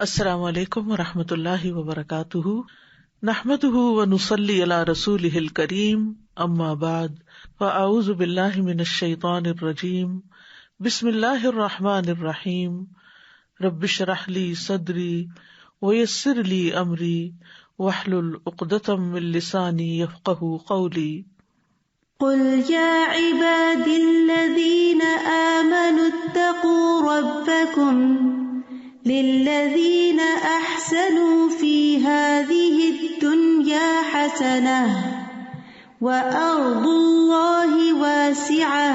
السلام علیکم ورحمۃ اللہ وبرکاتہ، نحمده ونصلی علی رسولہ الکریم، اما بعد فاعوذ باللہ من الشیطان الرجیم، بسم اللہ الرحمن الرحیم، رب اشرح لی صدری ویسر لی امری واحلل عقدۃ من لسانی یفقہوا قولی۔ قل یا عبادی الذین آمنوا اتقوا ربکم للذین احسنوا فی هذه الدنیا حسنة وارض اللہ واسعة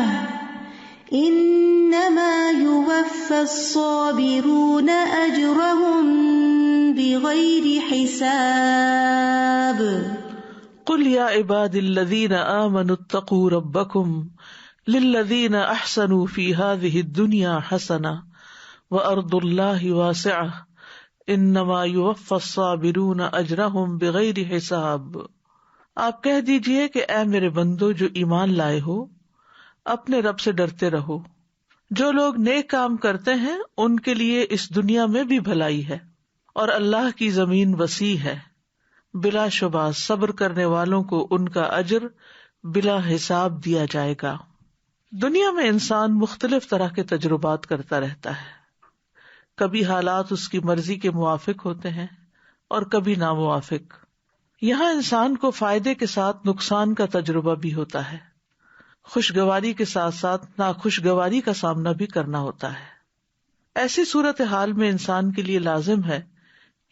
انما یوفی الصابرون اجرهم بغیر حساب۔ قل یا عبادی الذین آمنوا اتقوا ربکم للذین احسنوا فی هذه الدنیا حسنة وَأَرْضُ اللَّهِ وَاسِعَةٌ إِنَّمَا يُوَفَّى الصَّابِرُونَ أَجْرَهُمْ بِغَيْرِ حِسَابٍ۔ آپ کہہ دیجئے کہ اے میرے بندو جو ایمان لائے ہو، اپنے رب سے ڈرتے رہو۔ جو لوگ نیک کام کرتے ہیں ان کے لیے اس دنیا میں بھی بھلائی ہے، اور اللہ کی زمین وسیع ہے، بلا شبہ صبر کرنے والوں کو ان کا اجر بلا حساب دیا جائے گا۔ دنیا میں انسان مختلف طرح کے تجربات کرتا رہتا ہے، کبھی حالات اس کی مرضی کے موافق ہوتے ہیں اور کبھی ناموافق۔ یہاں انسان کو فائدے کے ساتھ نقصان کا تجربہ بھی ہوتا ہے، خوشگواری کے ساتھ ساتھ ناخوشگواری کا سامنا بھی کرنا ہوتا ہے۔ ایسی صورتحال میں انسان کے لیے لازم ہے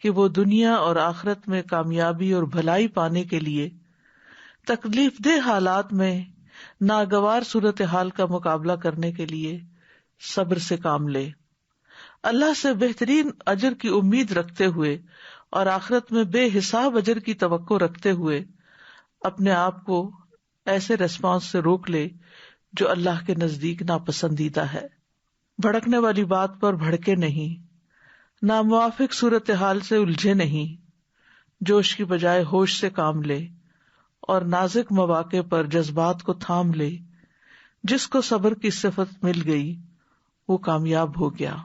کہ وہ دنیا اور آخرت میں کامیابی اور بھلائی پانے کے لیے تکلیف دہ حالات میں ناگوار صورتحال کا مقابلہ کرنے کے لیے صبر سے کام لے، اللہ سے بہترین اجر کی امید رکھتے ہوئے اور آخرت میں بے حساب اجر کی توقع رکھتے ہوئے اپنے آپ کو ایسے ریسپانس سے روک لے جو اللہ کے نزدیک ناپسندیدہ ہے۔ بھڑکنے والی بات پر بھڑکے نہیں، ناموافق صورتحال سے الجھے نہیں، جوش کی بجائے ہوش سے کام لے اور نازک مواقع پر جذبات کو تھام لے۔ جس کو صبر کی صفت مل گئی وہ کامیاب ہو گیا۔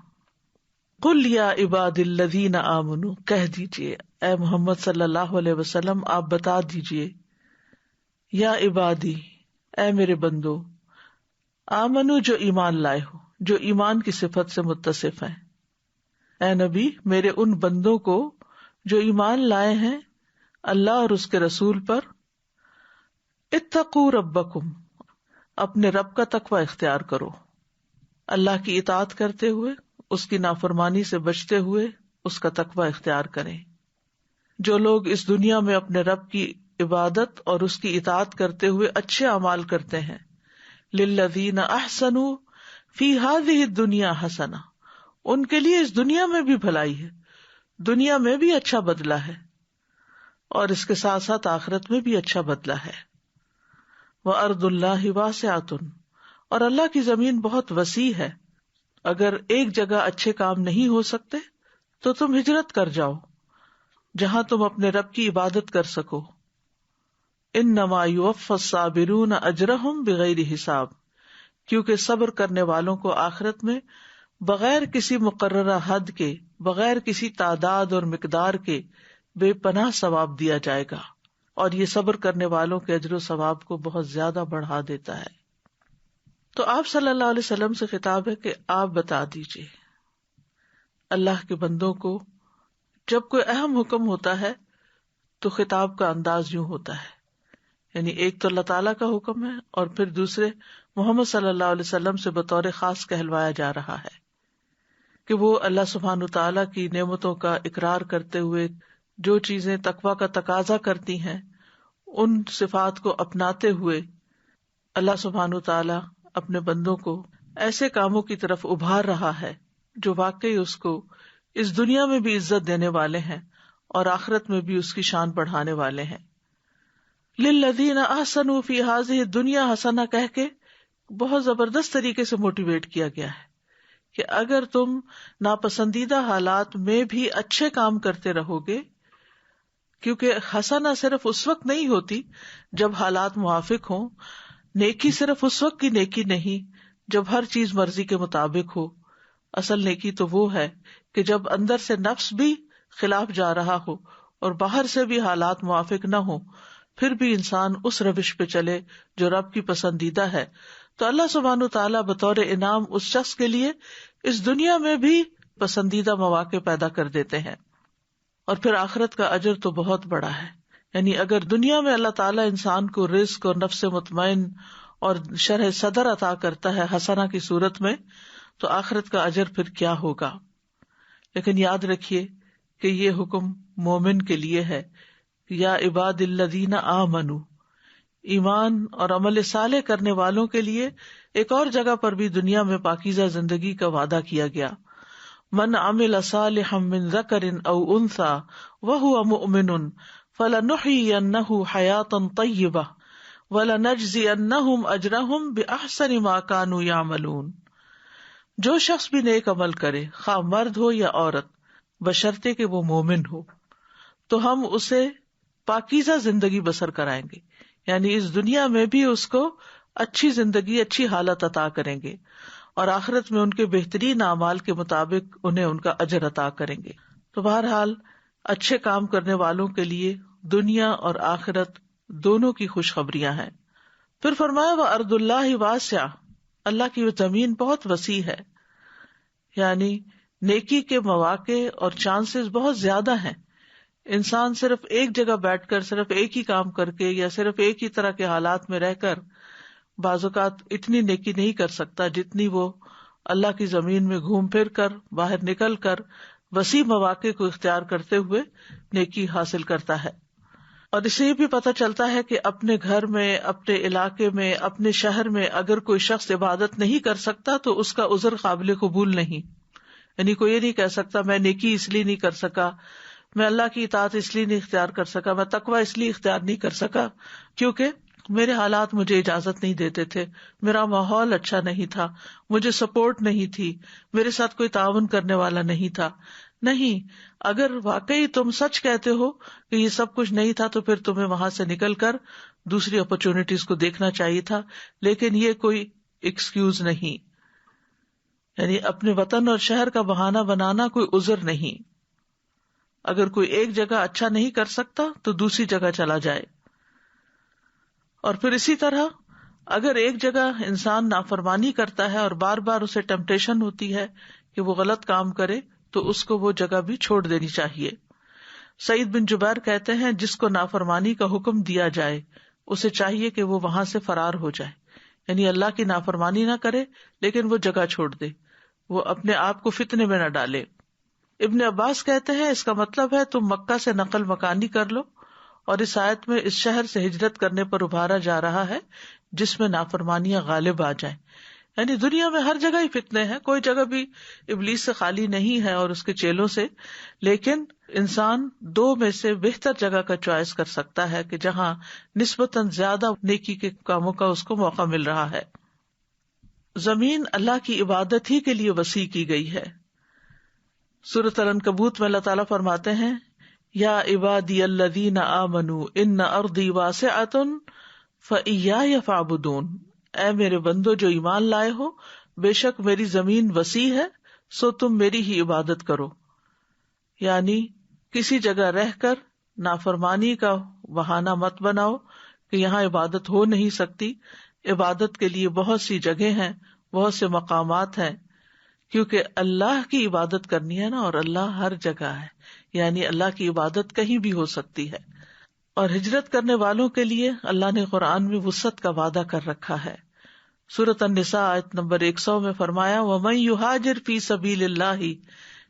قل یا عباد الذین آمنوا، کہہ دیجئے اے محمد صلی اللہ علیہ وسلم، آپ بتا دیجئے، یا عبادی، اے میرے بندو، آمنو جو ایمان لائے ہو، جو ایمان کی صفت سے متصف ہیں۔ اے نبی، میرے ان بندوں کو جو ایمان لائے ہیں اللہ اور اس کے رسول پر، اتقوا ربکم، اپنے رب کا تقوی اختیار کرو، اللہ کی اطاعت کرتے ہوئے، اس کی نافرمانی سے بچتے ہوئے اس کا تقوی اختیار کریں۔ جو لوگ اس دنیا میں اپنے رب کی عبادت اور اس کی اطاعت کرتے ہوئے اچھے اعمال کرتے ہیں، للذین احسنوا فی ہذہ الدنیا حسنہ، ان کے لیے اس دنیا میں بھی بھلائی ہے، دنیا میں بھی اچھا بدلہ ہے، اور اس کے ساتھ ساتھ آخرت میں بھی اچھا بدلہ ہے۔ وَأَرْضُ اللَّهِ وَاسِعَةٌ، اور اللہ کی زمین بہت وسیع ہے۔ اگر ایک جگہ اچھے کام نہیں ہو سکتے تو تم ہجرت کر جاؤ جہاں تم اپنے رب کی عبادت کر سکو۔ انما یوفی الصابرون اجرہم بغیر حساب، کیونکہ صبر کرنے والوں کو آخرت میں بغیر کسی مقررہ حد کے، بغیر کسی تعداد اور مقدار کے بے پناہ ثواب دیا جائے گا، اور یہ صبر کرنے والوں کے اجر و ثواب کو بہت زیادہ بڑھا دیتا ہے۔ تو آپ صلی اللہ علیہ وسلم سے خطاب ہے کہ آپ بتا دیجئے اللہ کے بندوں کو، جب کوئی اہم حکم ہوتا ہے تو خطاب کا انداز یوں ہوتا ہے، یعنی ایک تو اللہ تعالیٰ کا حکم ہے اور پھر دوسرے محمد صلی اللہ علیہ وسلم سے بطور خاص کہلوایا جا رہا ہے کہ وہ اللہ سبحانہ تعالیٰ کی نعمتوں کا اقرار کرتے ہوئے جو چیزیں تقویٰ کا تقاضا کرتی ہیں ان صفات کو اپناتے ہوئے اللہ سبحانہ تعالیٰ اپنے بندوں کو ایسے کاموں کی طرف ابھار رہا ہے جو واقعی اس کو اس دنیا میں بھی عزت دینے والے ہیں اور آخرت میں بھی اس کی شان بڑھانے والے ہیں۔ للذین احسنوا فی ہذہ الدنیا حسنہ کہہ کے بہت زبردست طریقے سے موٹیویٹ کیا گیا ہے کہ اگر تم ناپسندیدہ حالات میں بھی اچھے کام کرتے رہو گے، کیونکہ حسنہ صرف اس وقت نہیں ہوتی جب حالات موافق ہوں، نیکی صرف اس وقت کی نیکی نہیں جب ہر چیز مرضی کے مطابق ہو، اصل نیکی تو وہ ہے کہ جب اندر سے نفس بھی خلاف جا رہا ہو اور باہر سے بھی حالات موافق نہ ہو، پھر بھی انسان اس روش پہ چلے جو رب کی پسندیدہ ہے، تو اللہ سبحانہ وتعالیٰ بطور انعام اس شخص کے لیے اس دنیا میں بھی پسندیدہ مواقع پیدا کر دیتے ہیں، اور پھر آخرت کا اجر تو بہت بڑا ہے۔ یعنی اگر دنیا میں اللہ تعالیٰ انسان کو رزق اور نفس مطمئن اور شرح صدر عطا کرتا ہے حسنہ کی صورت میں، تو آخرت کا اجر پھر کیا ہوگا۔ لیکن یاد رکھیے کہ یہ حکم مومن کے لیے ہے، یا عباد الذین آمنوا، ایمان اور عمل صالح کرنے والوں کے لیے ایک اور جگہ پر بھی دنیا میں پاکیزہ زندگی کا وعدہ کیا گیا۔ من عمل صالحا من ذکر او انثی وہو مؤمن فلنحیینہ حیاۃ طیبہ وَلَنَجْزِيَنَّهُمْ أَجْرَهُمْ بِأَحْسَنِ مَا كَانُوا يَعْمَلُونَ۔ جو شخص بھی نیک عمل کرے، خواہ مرد ہو یا عورت، بشرطے کہ وہ مومن ہو، تو ہم اسے پاکیزہ زندگی بسر کرائیں گے، یعنی اس دنیا میں بھی اس کو اچھی زندگی، اچھی حالت عطا کریں گے، اور آخرت میں ان کے بہترین اعمال کے مطابق انہیں ان کا اجر عطا کریں گے۔ تو بہرحال اچھے کام کرنے والوں کے لیے دنیا اور آخرت دونوں کی خوشخبریاں ہیں۔ پھر فرمایا وَأَرْضُ اللَّهِ وَاسِعَةٌ، اللہ کی زمین بہت وسیع ہے، یعنی نیکی کے مواقع اور چانسز بہت زیادہ ہیں۔ انسان صرف ایک جگہ بیٹھ کر صرف ایک ہی کام کر کے یا صرف ایک ہی طرح کے حالات میں رہ کر بعض اوقات اتنی نیکی نہیں کر سکتا جتنی وہ اللہ کی زمین میں گھوم پھر کر، باہر نکل کر وسیع مواقع کو اختیار کرتے ہوئے نیکی حاصل کرتا ہے۔ اور اس سے یہ بھی پتہ چلتا ہے کہ اپنے گھر میں، اپنے علاقے میں، اپنے شہر میں اگر کوئی شخص عبادت نہیں کر سکتا تو اس کا عذر قابل قبول نہیں۔ یعنی کوئی یہ نہیں کہہ سکتا میں نیکی اس لیے نہیں کر سکا، میں اللہ کی اطاعت اس لیے نہیں اختیار کر سکا، میں تقوی اس لیے اختیار نہیں کر سکا کیونکہ میرے حالات مجھے اجازت نہیں دیتے تھے، میرا ماحول اچھا نہیں تھا، مجھے سپورٹ نہیں تھی، میرے ساتھ کوئی تعاون کرنے والا نہیں تھا۔ نہیں، اگر واقعی تم سچ کہتے ہو کہ یہ سب کچھ نہیں تھا تو پھر تمہیں وہاں سے نکل کر دوسری اپرچونٹیز کو دیکھنا چاہیے تھا، لیکن یہ کوئی ایکسکیوز نہیں، یعنی اپنے وطن اور شہر کا بہانہ بنانا کوئی عذر نہیں۔ اگر کوئی ایک جگہ اچھا نہیں کر سکتا تو دوسری جگہ چلا جائے۔ اور پھر اسی طرح اگر ایک جگہ انسان نافرمانی کرتا ہے اور بار بار اسے ٹیمپٹیشن ہوتی ہے کہ وہ غلط کام کرے تو اس کو وہ جگہ بھی چھوڑ دینی چاہیے۔ سعید بن جبیر کہتے ہیں جس کو نافرمانی کا حکم دیا جائے اسے چاہیے کہ وہ وہاں سے فرار ہو جائے، یعنی اللہ کی نافرمانی نہ کرے لیکن وہ جگہ چھوڑ دے، وہ اپنے آپ کو فتنے میں نہ ڈالے۔ ابن عباس کہتے ہیں اس کا مطلب ہے تم مکہ سے نقل مکانی کر لو، اور اس آیت میں اس شہر سے ہجرت کرنے پر ابھارا جا رہا ہے جس میں نافرمانیاں غالب آ جائیں۔ یعنی دنیا میں ہر جگہ ہی فتنے ہیں، کوئی جگہ بھی ابلیس سے خالی نہیں ہے اور اس کے چیلوں سے، لیکن انسان دو میں سے بہتر جگہ کا چوائس کر سکتا ہے کہ جہاں نسبتاً زیادہ نیکی کے کاموں کا اس کو موقع مل رہا ہے۔ زمین اللہ کی عبادت ہی کے لیے وسیع کی گئی ہے۔ سورۃ العنکبوت میں اللہ تعالیٰ فرماتے ہیں یا عبادی الذین آمنوا ان ارضی واسعۃ فإیایا فاعبدون، اے میرے بندو جو ایمان لائے ہو، بے شک میری زمین وسیع ہے سو تم میری ہی عبادت کرو۔ یعنی کسی جگہ رہ کر نافرمانی کا بہانہ مت بناؤ کہ یہاں عبادت ہو نہیں سکتی۔ عبادت کے لیے بہت سی جگہ ہیں، بہت سے مقامات ہیں، کیونکہ اللہ کی عبادت کرنی ہے نا، اور اللہ ہر جگہ ہے، یعنی اللہ کی عبادت کہیں بھی ہو سکتی ہے۔ اور ہجرت کرنے والوں کے لیے اللہ نے قرآن میں وسعت کا وعدہ کر رکھا ہے۔ سورۃ النساء آیت نمبر 100 میں فرمایا وَمَن يُهَاجِرْ فِي سَبِيلِ اللَّهِ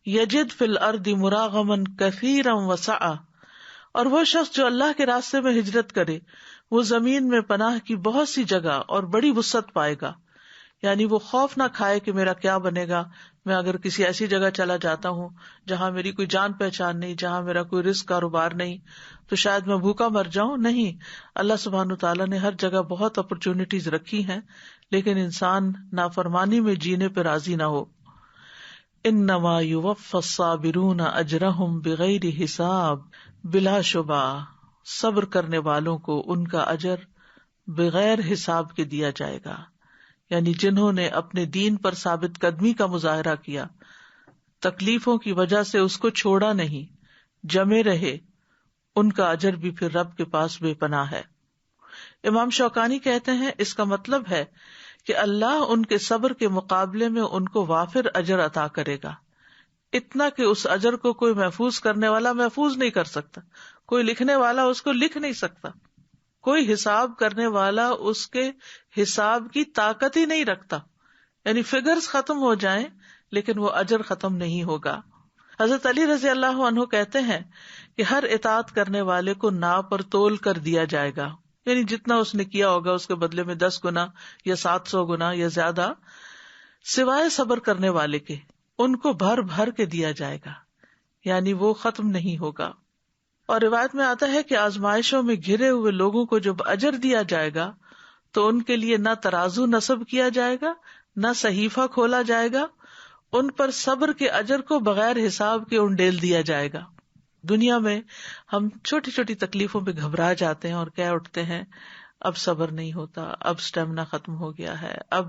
يَجِدْ فِي الْأَرْضِ مُرَاغَمًا كَثِيرًا وَسَعًا، اور وہ شخص جو اللہ کے راستے میں ہجرت کرے وہ زمین میں پناہ کی بہت سی جگہ اور بڑی وسعت پائے گا۔ یعنی وہ خوف نہ کھائے کہ میرا کیا بنے گا، میں اگر کسی ایسی جگہ چلا جاتا ہوں جہاں میری کوئی جان پہچان نہیں، جہاں میرا کوئی رزق کاروبار نہیں، تو شاید میں بھوکا مر جاؤں۔ نہیں، اللہ سبحانہ تعالیٰ نے ہر جگہ بہت اپرچونٹیز رکھی ہیں، لیکن انسان نافرمانی میں جینے پہ راضی نہ ہو۔ انما یوفی الصابرون اجرہم بغیر حساب، بلا شبہ صبر کرنے والوں کو ان کا اجر بغیر حساب کے دیا جائے گا، یعنی جنہوں نے اپنے دین پر ثابت قدمی کا مظاہرہ کیا، تکلیفوں کی وجہ سے اس کو چھوڑا نہیں، جمے رہے، ان کا اجر بھی پھر رب کے پاس بے پناہ ہے۔ امام شوکانی کہتے ہیں اس کا مطلب ہے کہ اللہ ان کے صبر کے مقابلے میں ان کو وافر اجر عطا کرے گا، اتنا کہ اس اجر کو کوئی محفوظ کرنے والا محفوظ نہیں کر سکتا، کوئی لکھنے والا اس کو لکھ نہیں سکتا، کوئی حساب کرنے والا اس کے حساب کی طاقت ہی نہیں رکھتا، یعنی فگرز ختم ہو جائیں لیکن وہ اجر ختم نہیں ہوگا۔ حضرت علی رضی اللہ عنہ کہتے ہیں کہ ہر اطاعت کرنے والے کو ناپ پر تول کر دیا جائے گا، یعنی جتنا اس نے کیا ہوگا اس کے بدلے میں 10 گنا یا 700 گنا یا زیادہ، سوائے صبر کرنے والے کے، ان کو بھر بھر کے دیا جائے گا، یعنی وہ ختم نہیں ہوگا۔ اور روایت میں آتا ہے کہ آزمائشوں میں گھرے ہوئے لوگوں کو جب اجر دیا جائے گا تو ان کے لیے نہ ترازو نصب کیا جائے گا، نہ صحیفہ کھولا جائے گا، ان پر صبر کے اجر کو بغیر حساب کے انڈیل دیا جائے گا۔ دنیا میں ہم چھوٹی چھوٹی تکلیفوں پہ گھبرا جاتے ہیں اور کہہ اٹھتے ہیں اب صبر نہیں ہوتا، اب اسٹیمنا ختم ہو گیا ہے، اب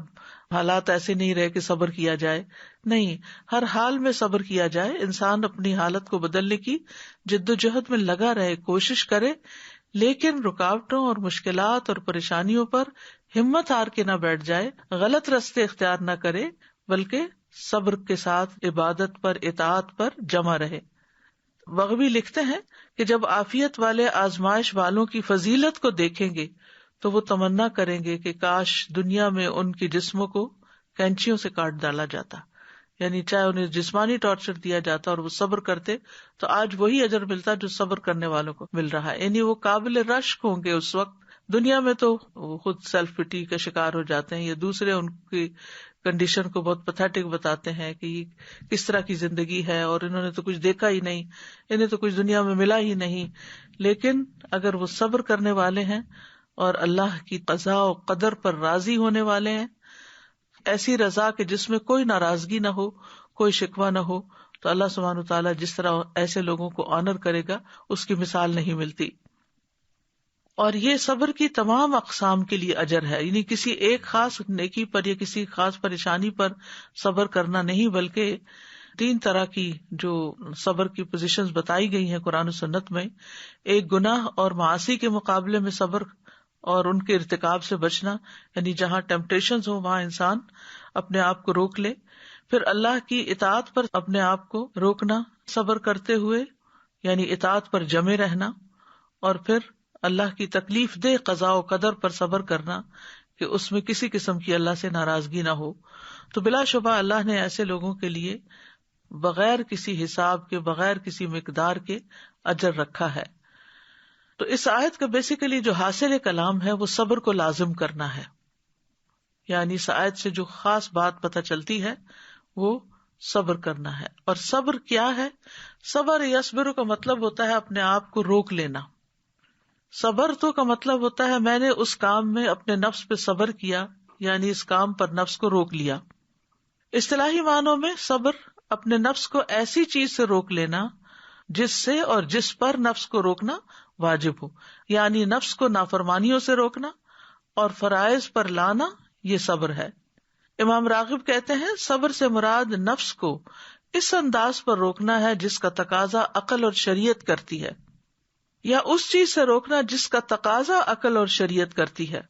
حالات ایسے نہیں رہے کہ صبر کیا جائے۔ نہیں، ہر حال میں صبر کیا جائے، انسان اپنی حالت کو بدلنے کی جدوجہد میں لگا رہے، کوشش کرے، لیکن رکاوٹوں اور مشکلات اور پریشانیوں پر ہمت ہار کے نہ بیٹھ جائے، غلط راستے اختیار نہ کرے، بلکہ صبر کے ساتھ عبادت پر، اطاعت پر جمع رہے۔ بغوی لکھتے ہیں کہ جب عافیت والے آزمائش والوں کی فضیلت کو دیکھیں گے تو وہ تمنا کریں گے کہ کاش دنیا میں ان کے جسموں کو کینچیوں سے کاٹ ڈالا جاتا، یعنی چاہے انہیں جسمانی ٹارچر دیا جاتا اور وہ صبر کرتے تو آج وہی اجر ملتا جو صبر کرنے والوں کو مل رہا ہے، یعنی وہ قابل رشک ہوں گے اس وقت۔ دنیا میں تو وہ خود سیلف پٹی کا شکار ہو جاتے ہیں یا دوسرے ان کی کنڈیشن کو بہت پتھیٹک بتاتے ہیں کہ یہ کس طرح کی زندگی ہے اور انہوں نے تو کچھ دیکھا ہی نہیں، انہیں تو کچھ دنیا میں ملا ہی نہیں۔ لیکن اگر وہ صبر کرنے والے ہیں اور اللہ کی قضاء و قدر پر راضی ہونے والے ہیں، ایسی رضا کہ جس میں کوئی ناراضگی نہ ہو، کوئی شکوہ نہ ہو، تو اللہ سبحانہ وتعالیٰ جس طرح ایسے لوگوں کو آنر کرے گا اس کی مثال نہیں ملتی۔ اور یہ صبر کی تمام اقسام کے لیے اجر ہے، یعنی کسی ایک خاص نیکی پر یا کسی خاص پریشانی پر صبر کرنا نہیں، بلکہ 3 طرح کی جو صبر کی پوزیشنز بتائی گئی ہیں قرآن و سنت میں۔ ایک گناہ اور معاصی کے مقابلے میں صبر اور ان کے ارتکاب سے بچنا، یعنی جہاں ٹیمپٹیشنز ہو وہاں انسان اپنے آپ کو روک لے۔ پھر اللہ کی اطاعت پر اپنے آپ کو روکنا صبر کرتے ہوئے، یعنی اطاعت پر جمے رہنا۔ اور پھر اللہ کی تکلیف دہ قضاء و قدر پر صبر کرنا کہ اس میں کسی قسم کی اللہ سے ناراضگی نہ ہو۔ تو بلا شبہ اللہ نے ایسے لوگوں کے لیے بغیر کسی حساب کے، بغیر کسی مقدار کے اجر رکھا ہے۔ تو اس آیت کا بیسیکلی جو حاصل کلام ہے وہ صبر کو لازم کرنا ہے، یعنی اس آیت سے جو خاص بات پتہ چلتی ہے وہ صبر کرنا ہے۔ اور صبر کیا ہے؟ صبر یصبر کا مطلب ہوتا ہے اپنے آپ کو روک لینا۔ صبر تو کا مطلب ہوتا ہے میں نے اس کام میں اپنے نفس پہ صبر کیا، یعنی اس کام پر نفس کو روک لیا۔ اصطلاحی معنوں میں صبر اپنے نفس کو ایسی چیز سے روک لینا جس سے اور جس پر نفس کو روکنا واجب ہو، یعنی نفس کو نافرمانیوں سے روکنا اور فرائض پر لانا، یہ صبر ہے۔ امام راغب کہتے ہیں صبر سے مراد نفس کو اس انداز پر روکنا ہے جس کا تقاضا عقل اور شریعت کرتی ہے، یا اس چیز سے روکنا جس کا تقاضا عقل اور شریعت کرتی ہے۔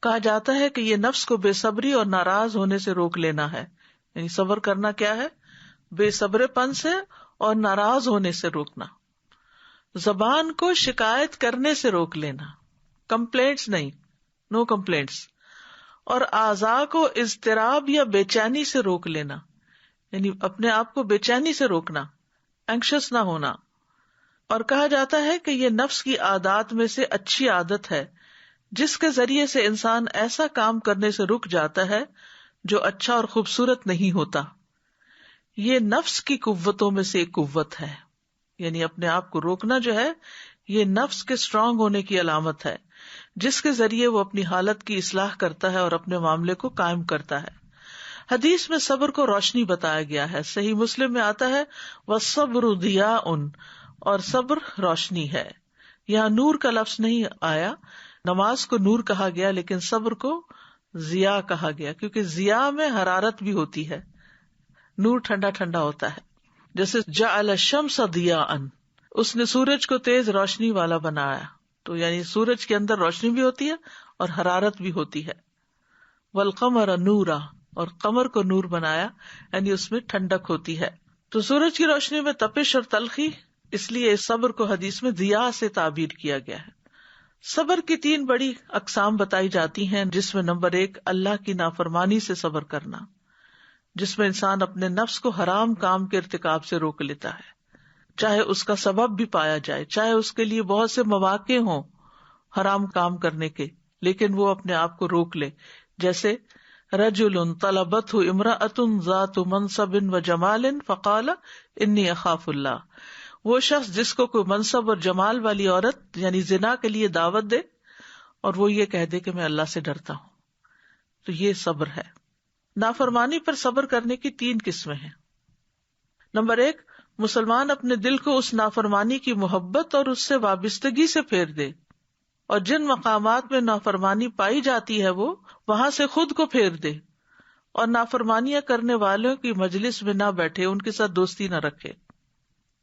کہا جاتا ہے کہ یہ نفس کو بے صبری اور ناراض ہونے سے روک لینا ہے، یعنی صبر کرنا کیا ہے؟ بے صبرے پن سے اور ناراض ہونے سے روکنا۔ زبان کو شکایت کرنے سے روک لینا، کمپلینٹس نہیں، نو کمپلینٹس۔ اور اعضاء کو اضطراب یا بے چینی سے روک لینا، یعنی اپنے آپ کو بے چینی سے روکنا، اینکشس نہ ہونا۔ اور کہا جاتا ہے کہ یہ نفس کی عادات میں سے اچھی عادت ہے جس کے ذریعے سے انسان ایسا کام کرنے سے رک جاتا ہے جو اچھا اور خوبصورت نہیں ہوتا۔ یہ نفس کی قوتوں میں سے ایک قوت ہے، یعنی اپنے آپ کو روکنا جو ہے یہ نفس کے اسٹرانگ ہونے کی علامت ہے، جس کے ذریعے وہ اپنی حالت کی اصلاح کرتا ہے اور اپنے معاملے کو قائم کرتا ہے۔ حدیث میں صبر کو روشنی بتایا گیا ہے، صحیح مسلم میں آتا ہے وَالصَّبْرُ ضِيَاءٌ، اور صبر روشنی ہے۔ یہاں نور کا لفظ نہیں آیا، نماز کو نور کہا گیا لیکن صبر کو ضیاء کہا گیا کیونکہ ضیاء میں حرارت بھی ہوتی ہے، نور ٹھنڈا ٹھنڈا ہوتا ہے. جیسے جعل الشمس ضیاء، اس نے سورج کو تیز روشنی والا بنایا، تو یعنی سورج کے اندر روشنی بھی ہوتی ہے اور حرارت بھی ہوتی ہے. والقمر نورا، اور قمر کو نور بنایا یعنی اس میں ٹھنڈک ہوتی ہے. تو سورج کی روشنی میں تپش اور تلخی، اس لیے اس صبر کو حدیث میں ضیاء سے تعبیر کیا گیا ہے. صبر کی 3 بڑی اقسام بتائی جاتی ہیں، جس میں نمبر 1 اللہ کی نافرمانی سے صبر کرنا، جس میں انسان اپنے نفس کو حرام کام کے ارتکاب سے روک لیتا ہے، چاہے اس کا سبب بھی پایا جائے، چاہے اس کے لیے بہت سے مواقع ہوں حرام کام کرنے کے، لیکن وہ اپنے آپ کو روک لے. جیسے رجل طلبته امرأة ذات منصب و جمال فقال انی اخاف اللہ، وہ شخص جس کو کوئی منصب اور جمال والی عورت یعنی زنا کے لیے دعوت دے اور وہ یہ کہہ دے کہ میں اللہ سے ڈرتا ہوں، تو یہ صبر ہے. نافرمانی پر صبر کرنے کی 3 قسمیں ہیں. نمبر 1، مسلمان اپنے دل کو اس نافرمانی کی محبت اور اس سے وابستگی سے پھیر دے، اور جن مقامات میں نافرمانی پائی جاتی ہے وہ وہاں سے خود کو پھیر دے، اور نافرمانیاں کرنے والوں کی مجلس میں نہ بیٹھے، ان کے ساتھ دوستی نہ رکھے،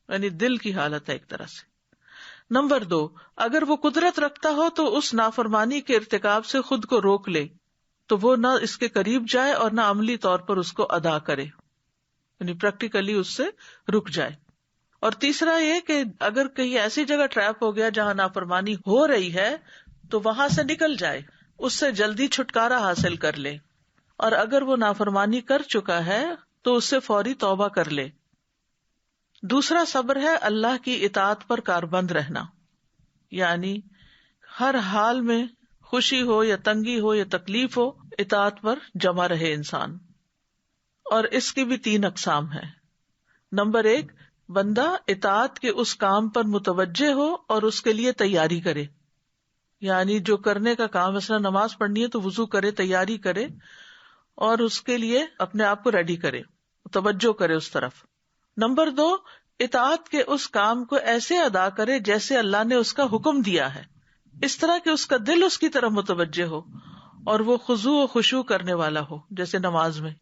یعنی دل کی حالت ہے ایک طرح سے. نمبر 2، اگر وہ قدرت رکھتا ہو تو اس نافرمانی کے ارتکاب سے خود کو روک لے، تو وہ نہ اس کے قریب جائے اور نہ عملی طور پر اس کو ادا کرے، یعنی پریکٹیکلی اس سے رک جائے. اور تیسرا یہ کہ اگر کہیں ایسی جگہ ٹریپ ہو گیا جہاں نافرمانی ہو رہی ہے تو وہاں سے نکل جائے، اس سے جلدی چھٹکارا حاصل کر لے، اور اگر وہ نافرمانی کر چکا ہے تو اس سے فوری توبہ کر لے. دوسرا صبر ہے اللہ کی اطاعت پر کاربند رہنا، یعنی ہر حال میں خوشی ہو یا تنگی ہو یا تکلیف ہو، اطاعت پر جمع رہے انسان. اور اس کی بھی 3 اقسام ہیں. نمبر 1، بندہ اطاعت کے اس کام پر متوجہ ہو اور اس کے لیے تیاری کرے، یعنی جو کرنے کا کام، مثلا نماز پڑھنی ہے تو وضو کرے، تیاری کرے اور اس کے لیے اپنے آپ کو ریڈی کرے، توجہ کرے اس طرف. نمبر 2، اطاعت کے اس کام کو ایسے ادا کرے جیسے اللہ نے اس کا حکم دیا ہے، اس طرح کہ اس کا دل اس کی طرف متوجہ ہو اور وہ خضوع و خشوع کرنے والا ہو جیسے نماز میں.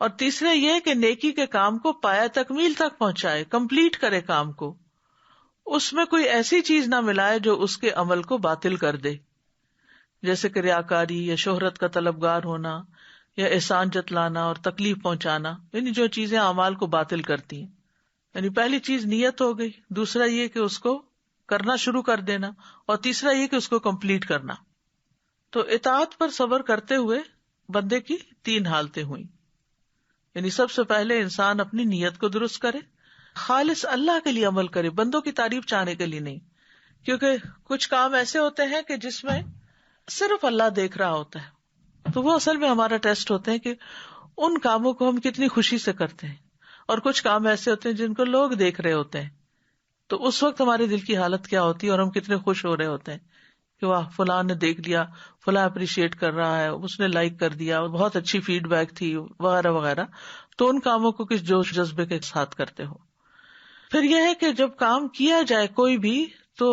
اور تیسرے یہ کہ نیکی کے کام کو پایہ تکمیل تک پہنچائے، کمپلیٹ کرے کام کو، اس میں کوئی ایسی چیز نہ ملائے جو اس کے عمل کو باطل کر دے، جیسے کہ ریاکاری یا شہرت کا طلبگار ہونا یا احسان جتلانا اور تکلیف پہنچانا، یعنی جو چیزیں اعمال کو باطل کرتی ہیں. یعنی پہلی چیز نیت ہو گئی، دوسرا یہ کہ اس کو کرنا شروع کر دینا، اور تیسرا یہ کہ اس کو کمپلیٹ کرنا. تو اطاعت پر صبر کرتے ہوئے بندے کی 3 حالتیں ہوئیں. یعنی سب سے پہلے انسان اپنی نیت کو درست کرے، خالص اللہ کے لیے عمل کرے، بندوں کی تعریف چاہنے کے لیے نہیں. کیونکہ کچھ کام ایسے ہوتے ہیں کہ جس میں صرف اللہ دیکھ رہا ہوتا ہے، تو وہ اصل میں ہمارا ٹیسٹ ہوتے ہیں کہ ان کاموں کو ہم کتنی خوشی سے کرتے ہیں. اور کچھ کام ایسے ہوتے ہیں جن کو لوگ دیکھ رہے ہوتے ہیں، تو اس وقت ہمارے دل کی حالت کیا ہوتی ہے اور ہم کتنے خوش ہو رہے ہوتے ہیں کہ واہ فلاں نے دیکھ لیا، فلاں اپریشیٹ کر رہا ہے، اس نے لائک کر دیا، بہت اچھی فیڈ بیک تھی وغیرہ وغیرہ. تو ان کاموں کو کس جوش جذبے کے ساتھ کرتے ہو. پھر یہ ہے کہ جب کام کیا جائے کوئی بھی، تو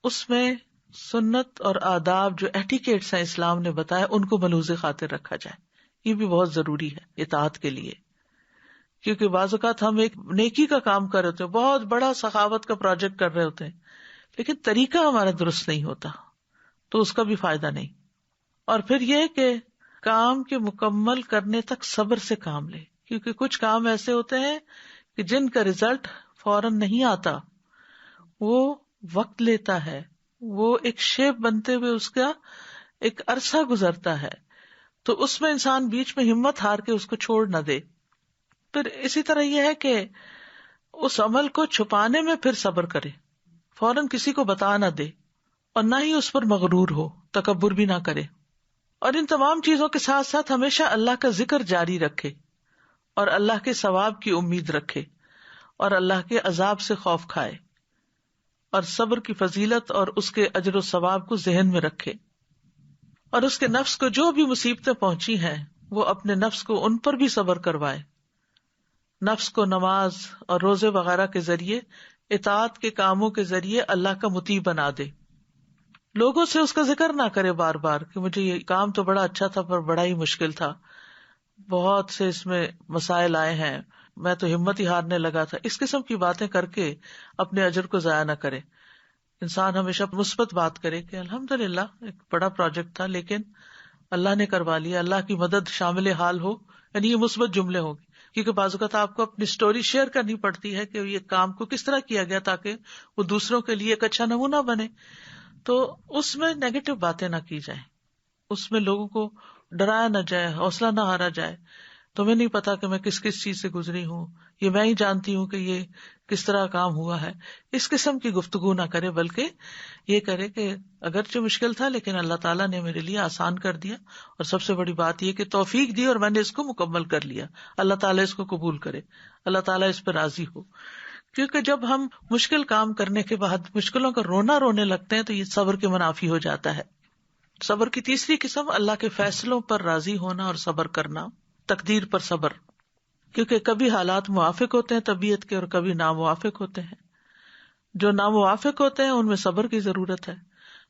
اس میں سنت اور آداب جو ایٹیکیٹس ہیں اسلام نے بتایا ان کو ملحوظ خاطر رکھا جائے. یہ بھی بہت ضروری ہے اطاعت کے لیے، کیونکہ بعض اوقات ہم ایک نیکی کا کام کر رہے ہوتے ہیں، بہت بڑا سخاوت کا پروجیکٹ کر رہے ہوتے ہیں، لیکن طریقہ ہمارا درست نہیں ہوتا تو اس کا بھی فائدہ نہیں. اور پھر یہ کہ کام کے مکمل کرنے تک صبر سے کام لے، کیونکہ کچھ کام ایسے ہوتے ہیں کہ جن کا رزلٹ فوراً نہیں آتا، وہ وقت لیتا ہے، وہ ایک شیپ بنتے ہوئے اس کا ایک عرصہ گزرتا ہے، تو اس میں انسان بیچ میں ہمت ہار کے اس کو چھوڑ نہ دے. پھر اسی طرح یہ ہے کہ اس عمل کو چھپانے میں پھر صبر کرے، فوراً کسی کو بتا نہ دے اور نہ ہی اس پر مغرور ہو، تکبر بھی نہ کرے. اور ان تمام چیزوں کے ساتھ ساتھ ہمیشہ اللہ کا ذکر جاری رکھے اور اللہ کے ثواب کی امید رکھے اور اللہ کے عذاب سے خوف کھائے، اور صبر کی فضیلت اور اس کے اجر و ثواب کو ذہن میں رکھے. اور اس کے نفس کو جو بھی مصیبتیں پہنچی ہیں وہ اپنے نفس کو ان پر بھی صبر کروائے، نفس کو نماز اور روزے وغیرہ کے ذریعے، اطاعت کے کاموں کے ذریعے اللہ کا مطیع بنا دے. لوگوں سے اس کا ذکر نہ کرے بار بار کہ مجھے یہ کام تو بڑا اچھا تھا پر بڑا ہی مشکل تھا، بہت سے اس میں مسائل آئے ہیں، میں تو ہمت ہی ہارنے لگا تھا. اس قسم کی باتیں کر کے اپنے اجر کو ضائع نہ کرے. انسان ہمیشہ مثبت بات کرے کہ الحمدللہ ایک بڑا پروجیکٹ تھا لیکن اللہ نے کروا لیا، اللہ کی مدد شامل حال ہو، یعنی یہ مثبت جملے ہوں گے. کیونکہ بعض اوقات آپ کو اپنی سٹوری شیئر کرنی پڑتی ہے کہ یہ کام کو کس طرح کیا گیا تاکہ وہ دوسروں کے لیے ایک اچھا نمونہ بنے. تو اس میں نیگیٹو باتیں نہ کی جائیں، اس میں لوگوں کو ڈرایا نہ جائے، حوصلہ نہ ہارا جائے. تمہیں نہیں پتا کہ میں کس کس چیز سے گزری ہوں، یہ میں ہی جانتی ہوں کہ یہ کس طرح کام ہوا ہے. اس قسم کی گفتگو نہ کرے، بلکہ یہ کرے کہ اگرچہ مشکل تھا لیکن اللہ تعالیٰ نے میرے لیے آسان کر دیا، اور سب سے بڑی بات یہ کہ توفیق دی اور میں نے اس کو مکمل کر لیا. اللہ تعالیٰ اس کو قبول کرے، اللہ تعالیٰ اس پہ راضی ہو. کیونکہ جب ہم مشکل کام کرنے کے بعد مشکلوں کا رونے لگتے ہیں تو یہ صبر کے منافی ہو جاتا ہے. صبر کی تیسری قسم اللہ کے فیصلوں پر راضی ہونا اور صبر کرنا، تقدیر پر صبر. کیونکہ کبھی حالات موافق ہوتے ہیں طبیعت کے اور کبھی ناموافق ہوتے ہیں. جو ناموافق ہوتے ہیں ان میں صبر کی ضرورت ہے.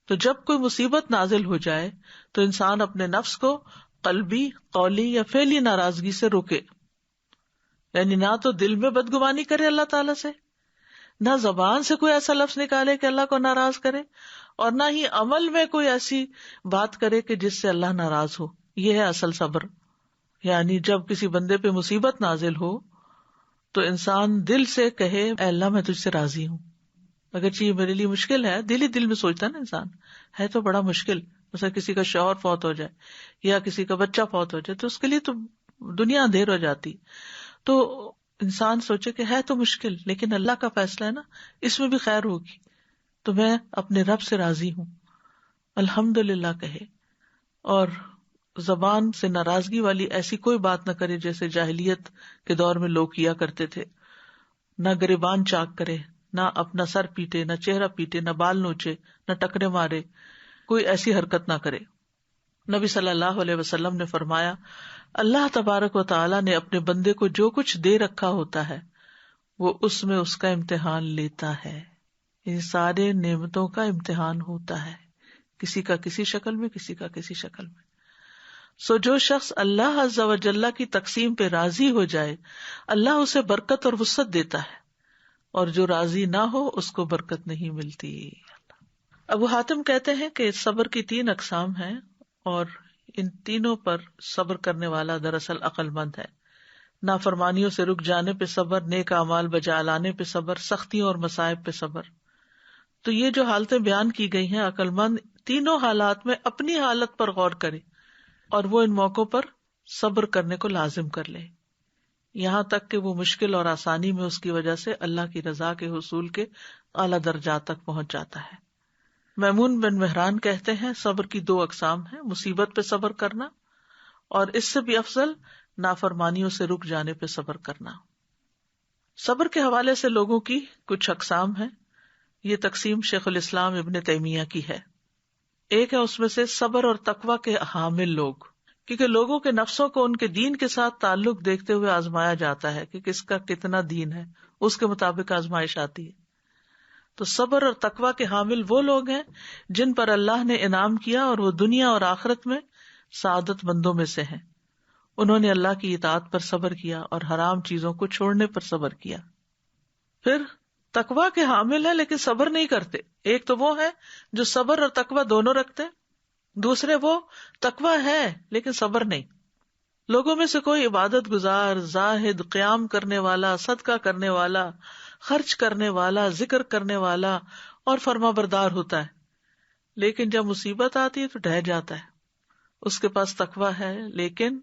تو جب کوئی مصیبت نازل ہو جائے تو انسان اپنے نفس کو قلبی، قولی یا فعلی ناراضگی سے روکے. یعنی نہ تو دل میں بدگمانی کرے اللہ تعالیٰ سے، نہ زبان سے کوئی ایسا لفظ نکالے کہ اللہ کو ناراض کرے، اور نہ ہی عمل میں کوئی ایسی بات کرے کہ جس سے اللہ ناراض ہو. یہ ہے اصل صبر. یعنی جب کسی بندے پہ مصیبت نازل ہو تو انسان دل سے کہے اے اللہ میں تجھ سے راضی ہوں. اگرچہ یہ میرے لیے مشکل ہے، دل ہی دل میں سوچتا ہے نا انسان، ہے تو بڑا مشکل. مثلا کسی کا شوہر فوت ہو جائے یا کسی کا بچہ فوت ہو جائے تو اس کے لیے تو دنیا اندھیر ہو جاتی. تو انسان سوچے کہ ہے تو مشکل لیکن اللہ کا فیصلہ ہے نا، اس میں بھی خیر ہوگی، تو میں اپنے رب سے راضی ہوں، الحمدللہ کہے. اور زبان سے ناراضگی والی ایسی کوئی بات نہ کرے جیسے جاہلیت کے دور میں لوگ کیا کرتے تھے. نہ گریبان چاک کرے، نہ اپنا سر پیٹے، نہ چہرہ پیٹے، نہ بال نوچے، نہ ٹکرے مارے، کوئی ایسی حرکت نہ کرے. نبی صلی اللہ علیہ وسلم نے فرمایا اللہ تبارک و تعالی نے اپنے بندے کو جو کچھ دے رکھا ہوتا ہے وہ اس میں اس کا امتحان لیتا ہے. یہ سارے نعمتوں کا امتحان ہوتا ہے، کسی کا کسی شکل میں، کسی کا کسی شکل میں. سو جو شخص اللہ عز و جل کی تقسیم پہ راضی ہو جائے اللہ اسے برکت اور وسعت دیتا ہے، اور جو راضی نہ ہو اس کو برکت نہیں ملتی. ابو حاتم کہتے ہیں کہ صبر کی 3 اقسام ہیں اور ان تینوں پر صبر کرنے والا دراصل عقل مند ہے. نافرمانیوں سے رک جانے پہ صبر، نیک اعمال بجا لانے پہ صبر، سختیوں اور مصائب پہ صبر. تو یہ جو حالتیں بیان کی گئی ہیں، عقل مند تینوں حالات میں اپنی حالت پر غور کرے اور وہ ان موقعوں پر صبر کرنے کو لازم کر لے، یہاں تک کہ وہ مشکل اور آسانی میں اس کی وجہ سے اللہ کی رضا کے حصول کے اعلیٰ درجات تک پہنچ جاتا ہے. میمون بن مہران کہتے ہیں صبر کی 2 اقسام ہیں، مصیبت پہ صبر کرنا اور اس سے بھی افضل نافرمانیوں سے رک جانے پہ صبر کرنا. صبر کے حوالے سے لوگوں کی کچھ اقسام ہیں. یہ تقسیم شیخ الاسلام ابن تیمیہ کی ہے. ایک ہے اس میں سے صبر اور تقوی کے حامل لوگ، کیونکہ لوگوں کے نفسوں کو ان کے دین کے ساتھ تعلق دیکھتے ہوئے آزمایا جاتا ہے کہ کس کا کتنا دین ہے، اس کے مطابق آزمائش آتی ہے. تو صبر اور تقوی کے حامل وہ لوگ ہیں جن پر اللہ نے انعام کیا اور وہ دنیا اور آخرت میں سعادت مندوں میں سے ہیں. انہوں نے اللہ کی اطاعت پر صبر کیا اور حرام چیزوں کو چھوڑنے پر صبر کیا. پھر تقوی کے حامل ہیں لیکن صبر نہیں کرتے. ایک تو وہ ہے جو صبر اور تقوی دونوں رکھتے ہیں، دوسرے وہ تقوی ہے لیکن صبر نہیں. لوگوں میں سے کوئی عبادت گزار، زاہد، قیام کرنے والا، صدقہ کرنے والا، خرچ کرنے والا، ذکر کرنے والا اور فرما بردار ہوتا ہے، لیکن جب مصیبت آتی ہے تو ڈہ جاتا ہے. اس کے پاس تقوی ہے لیکن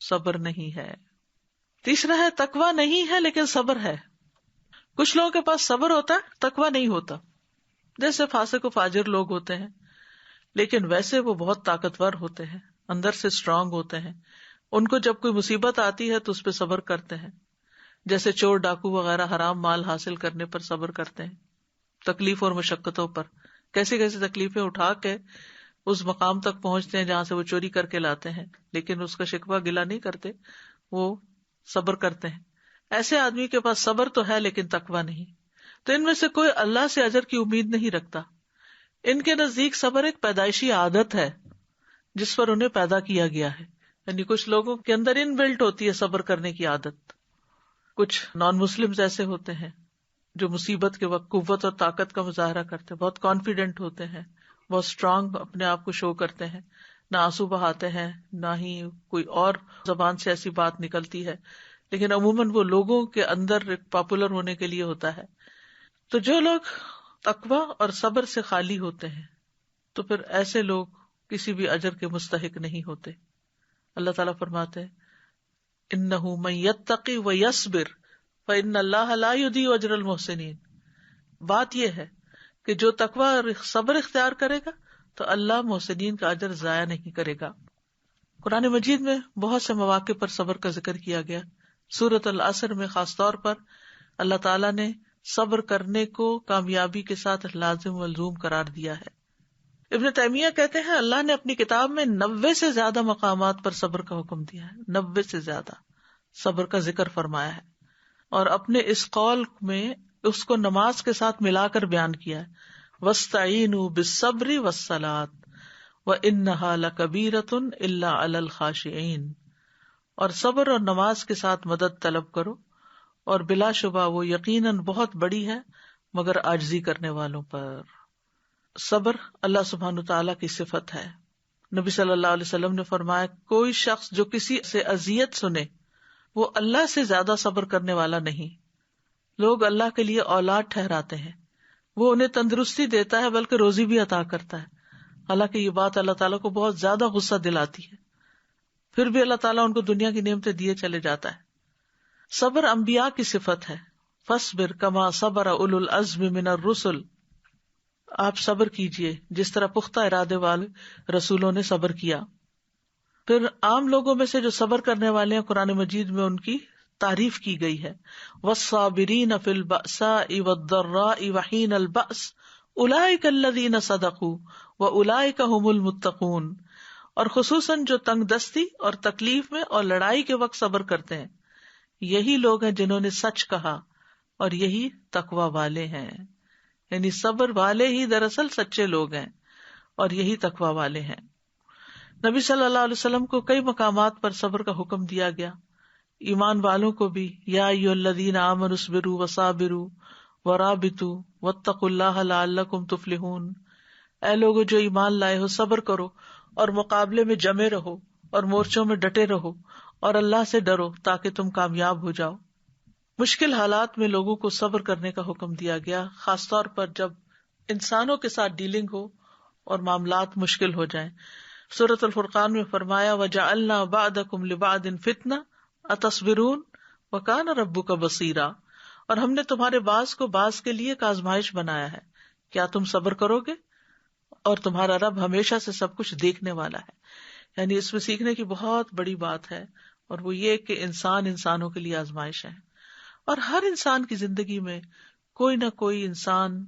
صبر نہیں ہے. تیسرا ہے تقوی نہیں ہے لیکن صبر ہے. کچھ لوگوں کے پاس صبر ہوتا ہے، تقوی نہیں ہوتا. جیسے فاسق و فاجر لوگ ہوتے ہیں لیکن ویسے وہ بہت طاقتور ہوتے ہیں، اندر سے اسٹرانگ ہوتے ہیں. ان کو جب کوئی مصیبت آتی ہے تو اس پہ صبر کرتے ہیں. جیسے چور ڈاکو وغیرہ حرام مال حاصل کرنے پر صبر کرتے ہیں، تکلیف اور مشقتوں پر. کیسی کیسی تکلیفیں اٹھا کے اس مقام تک پہنچتے ہیں جہاں سے وہ چوری کر کے لاتے ہیں، لیکن اس کا شکوہ گلہ نہیں کرتے، وہ صبر کرتے ہیں. ایسے آدمی کے پاس صبر تو ہے لیکن تقوی نہیں. تو ان میں سے کوئی اللہ سے اجر کی امید نہیں رکھتا، ان کے نزدیک صبر ایک پیدائشی عادت ہے جس پر انہیں پیدا کیا گیا ہے. یعنی کچھ لوگوں کے اندر ان بلٹ ہوتی ہے صبر کرنے کی عادت. کچھ نان مسلمز ایسے ہوتے ہیں جو مصیبت کے وقت قوت اور طاقت کا مظاہرہ کرتے ہیں, بہت کانفیڈنٹ ہوتے ہیں, بہت اسٹرانگ اپنے آپ کو شو کرتے ہیں, نہ آنسو بہاتے ہیں, نہ ہی کوئی اور زبان سے ایسی بات نکلتی ہے, لیکن عموماً وہ لوگوں کے اندر پاپولر ہونے کے لیے ہوتا ہے. تو جو لوگ تقویٰ اور صبر سے خالی ہوتے ہیں تو پھر ایسے لوگ کسی بھی اجر کے مستحق نہیں ہوتے. اللہ تعالیٰ فرماتے ہیں اِنَّهُ مَن يَتَّقِ وَيَصْبِرْ فَإِنَّ اللَّهَ لَا يُضِيعُ أَجْرَ الْمُحْسِنِينَ. بات یہ ہے کہ جو تقویٰ اور صبر اختیار کرے گا تو اللہ محسنین کا اجر ضائع نہیں کرے گا. قرآن مجید میں بہت سے مواقع پر صبر کا ذکر کیا گیا. سورۃ العصر میں خاص طور پر اللہ تعالیٰ نے صبر کرنے کو کامیابی کے ساتھ لازم و ملزوم قرار دیا ہے. ابن تیمیہ کہتے ہیں اللہ نے اپنی کتاب میں 90 سے زیادہ مقامات پر صبر کا حکم دیا ہے. 90 سے زیادہ صبر کا ذکر فرمایا ہے, اور اپنے اس قول میں اس کو نماز کے ساتھ ملا کر بیان کیا ہے. وَاسْتَعِینُوا بِالصَّبْرِ وَالصَّلَاةِ وَإِنَّهَا لَكَبِیرَةٌ إِلَّا عَلَى الْخَاشِعِینَ. اور صبر اور نماز کے ساتھ مدد طلب کرو, اور بلا شبہ وہ یقیناً بہت بڑی ہے مگر عاجزی کرنے والوں پر. صبر اللہ سبحانہ تعالیٰ کی صفت ہے. نبی صلی اللہ علیہ وسلم نے فرمایا کوئی شخص جو کسی سے اذیت سنے وہ اللہ سے زیادہ صبر کرنے والا نہیں. لوگ اللہ کے لیے اولاد ٹھہراتے ہیں, وہ انہیں تندرستی دیتا ہے بلکہ روزی بھی عطا کرتا ہے, حالانکہ یہ بات اللہ تعالیٰ کو بہت زیادہ غصہ دلاتی ہے, پھر بھی اللہ تعالیٰ ان کو دنیا کی نعمتیں دیے چلے جاتا ہے. صبر انبیاء کی صفت ہے. فاصبر کما صبر اولو العزم من الرسل. آپ صبر کیجئے جس طرح پختہ ارادے والے رسولوں نے صبر کیا. پھر عام لوگوں میں سے جو صبر کرنے والے ہیں قرآن مجید میں ان کی تعریف کی گئی ہے. والصابرین فی البأساء والضراء وحین البأس اولئک الذین صدقوا واولئک هم المتقون. اور خصوصاً جو تنگ دستی اور تکلیف میں اور لڑائی کے وقت صبر کرتے ہیں, یہی لوگ ہیں جنہوں نے سچ کہا اور یہی تقوی والے ہیں. یعنی صبر والے ہی دراصل سچے لوگ ہیں اور یہی تقوی والے ہیں. نبی صلی اللہ علیہ وسلم کو کئی مقامات پر صبر کا حکم دیا گیا. ایمان والوں کو بھی یا ایھا الذین آمنوا اصبروا وصابروا ورابطوا واتقوا اللہ لعلکم تفلحون. اے لوگو جو ایمان لائے ہو, صبر کرو اور مقابلے میں جمے رہو اور مورچوں میں ڈٹے رہو اور اللہ سے ڈرو تاکہ تم کامیاب ہو جاؤ. مشکل حالات میں لوگوں کو صبر کرنے کا حکم دیا گیا, خاص طور پر جب انسانوں کے ساتھ ڈیلنگ ہو اور معاملات مشکل ہو جائیں. سورۃ الفرقان میں فرمایا وَجَعَلْنَا بَعْضَكُمْ لِبَعْضٍ فِتْنَةً أَتَصْبِرُونَ وَكَانَ رَبُّكَ بَصِيرًا. اور ہم نے تمہارے بعض کو بعض کے لیے ایک آزمائش بنایا ہے, کیا تم صبر کرو گے؟ اور تمہارا رب ہمیشہ سے سب کچھ دیکھنے والا ہے. یعنی اس میں سیکھنے کی بہت بڑی بات ہے, اور وہ یہ کہ انسان انسانوں کے لیے آزمائش ہے, اور ہر انسان کی زندگی میں کوئی نہ کوئی انسان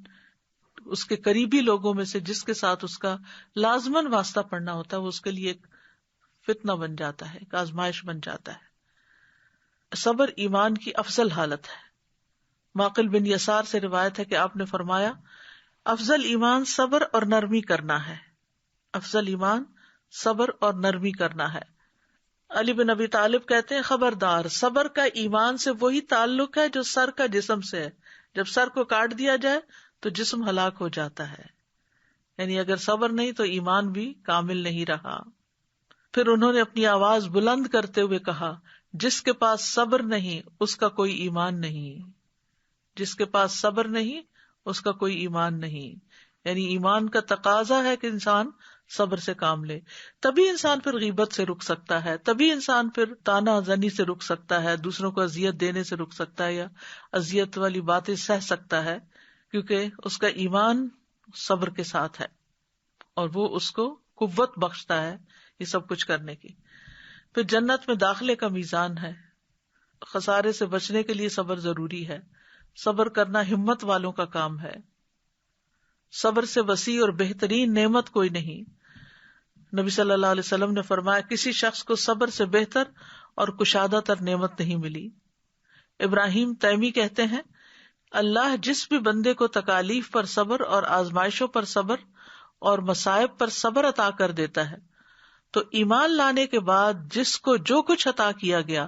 اس کے قریبی لوگوں میں سے جس کے ساتھ اس کا لازماً واسطہ پڑنا ہوتا ہے, وہ اس کے لیے ایک فتنہ بن جاتا ہے, ایک آزمائش بن جاتا ہے. صبر ایمان کی افضل حالت ہے. معقل بن یسار سے روایت ہے کہ آپ نے فرمایا افضل ایمان صبر اور نرمی کرنا ہے. افضل ایمان صبر اور نرمی کرنا ہے. علی بن ابی طالب کہتے ہیں خبردار, صبر کا ایمان سے وہی تعلق ہے جو سر کا جسم سے ہے. جب سر کو کاٹ دیا جائے تو جسم ہلاک ہو جاتا ہے. یعنی اگر صبر نہیں تو ایمان بھی کامل نہیں رہا. پھر انہوں نے اپنی آواز بلند کرتے ہوئے کہا جس کے پاس صبر نہیں اس کا کوئی ایمان نہیں. جس کے پاس صبر نہیں اس کا کوئی ایمان نہیں. یعنی ایمان کا تقاضا ہے کہ انسان صبر سے کام لے, تبھی انسان پھر غیبت سے رک سکتا ہے, تبھی انسان پھر طعنہ زنی سے رک سکتا ہے, دوسروں کو اذیت دینے سے رک سکتا ہے, یا اذیت والی باتیں سہ سکتا ہے, کیونکہ اس کا ایمان صبر کے ساتھ ہے اور وہ اس کو قوت بخشتا ہے یہ سب کچھ کرنے کی. پھر جنت میں داخلے کا میزان ہے. خسارے سے بچنے کے لیے صبر ضروری ہے. صبر کرنا ہمت والوں کا کام ہے. صبر سے وسیع اور بہترین نعمت کوئی نہیں. نبی صلی اللہ علیہ وسلم نے فرمایا کسی شخص کو صبر سے بہتر اور کشادہ تر نعمت نہیں ملی. ابراہیم تیمی کہتے ہیں اللہ جس بھی بندے کو تکالیف پر صبر اور آزمائشوں پر صبر اور مصائب پر صبر عطا کر دیتا ہے. تو ایمان لانے کے بعد جس کو جو کچھ عطا کیا گیا،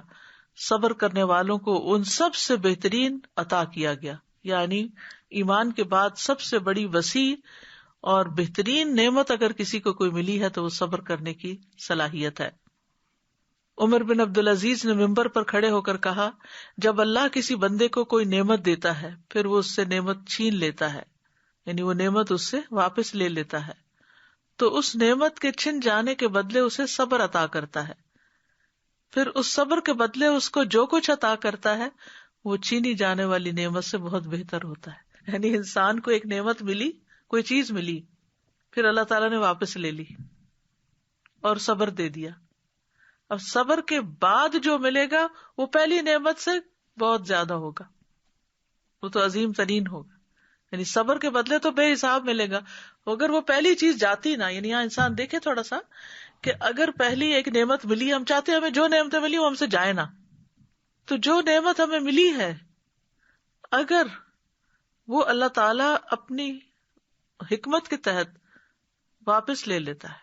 صبر کرنے والوں کو ان سب سے بہترین عطا کیا گیا. یعنی ایمان کے بعد سب سے بڑی وسیع اور بہترین نعمت اگر کسی کو کوئی ملی ہے تو وہ صبر کرنے کی صلاحیت ہے. عمر بن عبدالعزیز نے ممبر پر کھڑے ہو کر کہا، جب اللہ کسی بندے کو کوئی نعمت دیتا ہے پھر وہ اس سے نعمت چھین لیتا ہے، یعنی وہ نعمت اس سے واپس لے لیتا ہے، تو اس نعمت کے چھن جانے کے بدلے اسے صبر عطا کرتا ہے. پھر اس صبر کے بدلے اس کو جو کچھ عطا کرتا ہے وہ چھینی جانے والی نعمت سے بہت بہتر ہوتا ہے. یعنی انسان کو ایک نعمت ملی، کوئی چیز ملی، پھر اللہ تعالیٰ نے واپس لے لی اور صبر دے دیا. اب صبر کے بعد جو ملے گا وہ پہلی نعمت سے بہت زیادہ ہوگا، وہ تو عظیم ترین ہوگا. یعنی صبر کے بدلے تو بے حساب ملے گا. اگر وہ پہلی چیز جاتی نا، یعنی یہاں انسان دیکھے تھوڑا سا کہ اگر پہلی ایک نعمت ملی، ہم چاہتے ہیں ہمیں جو نعمتیں ملی وہ ہم سے جائے نا، تو جو نعمت ہمیں ملی ہے اگر وہ اللہ تعالی اپنی حکمت کے تحت واپس لے لیتا ہے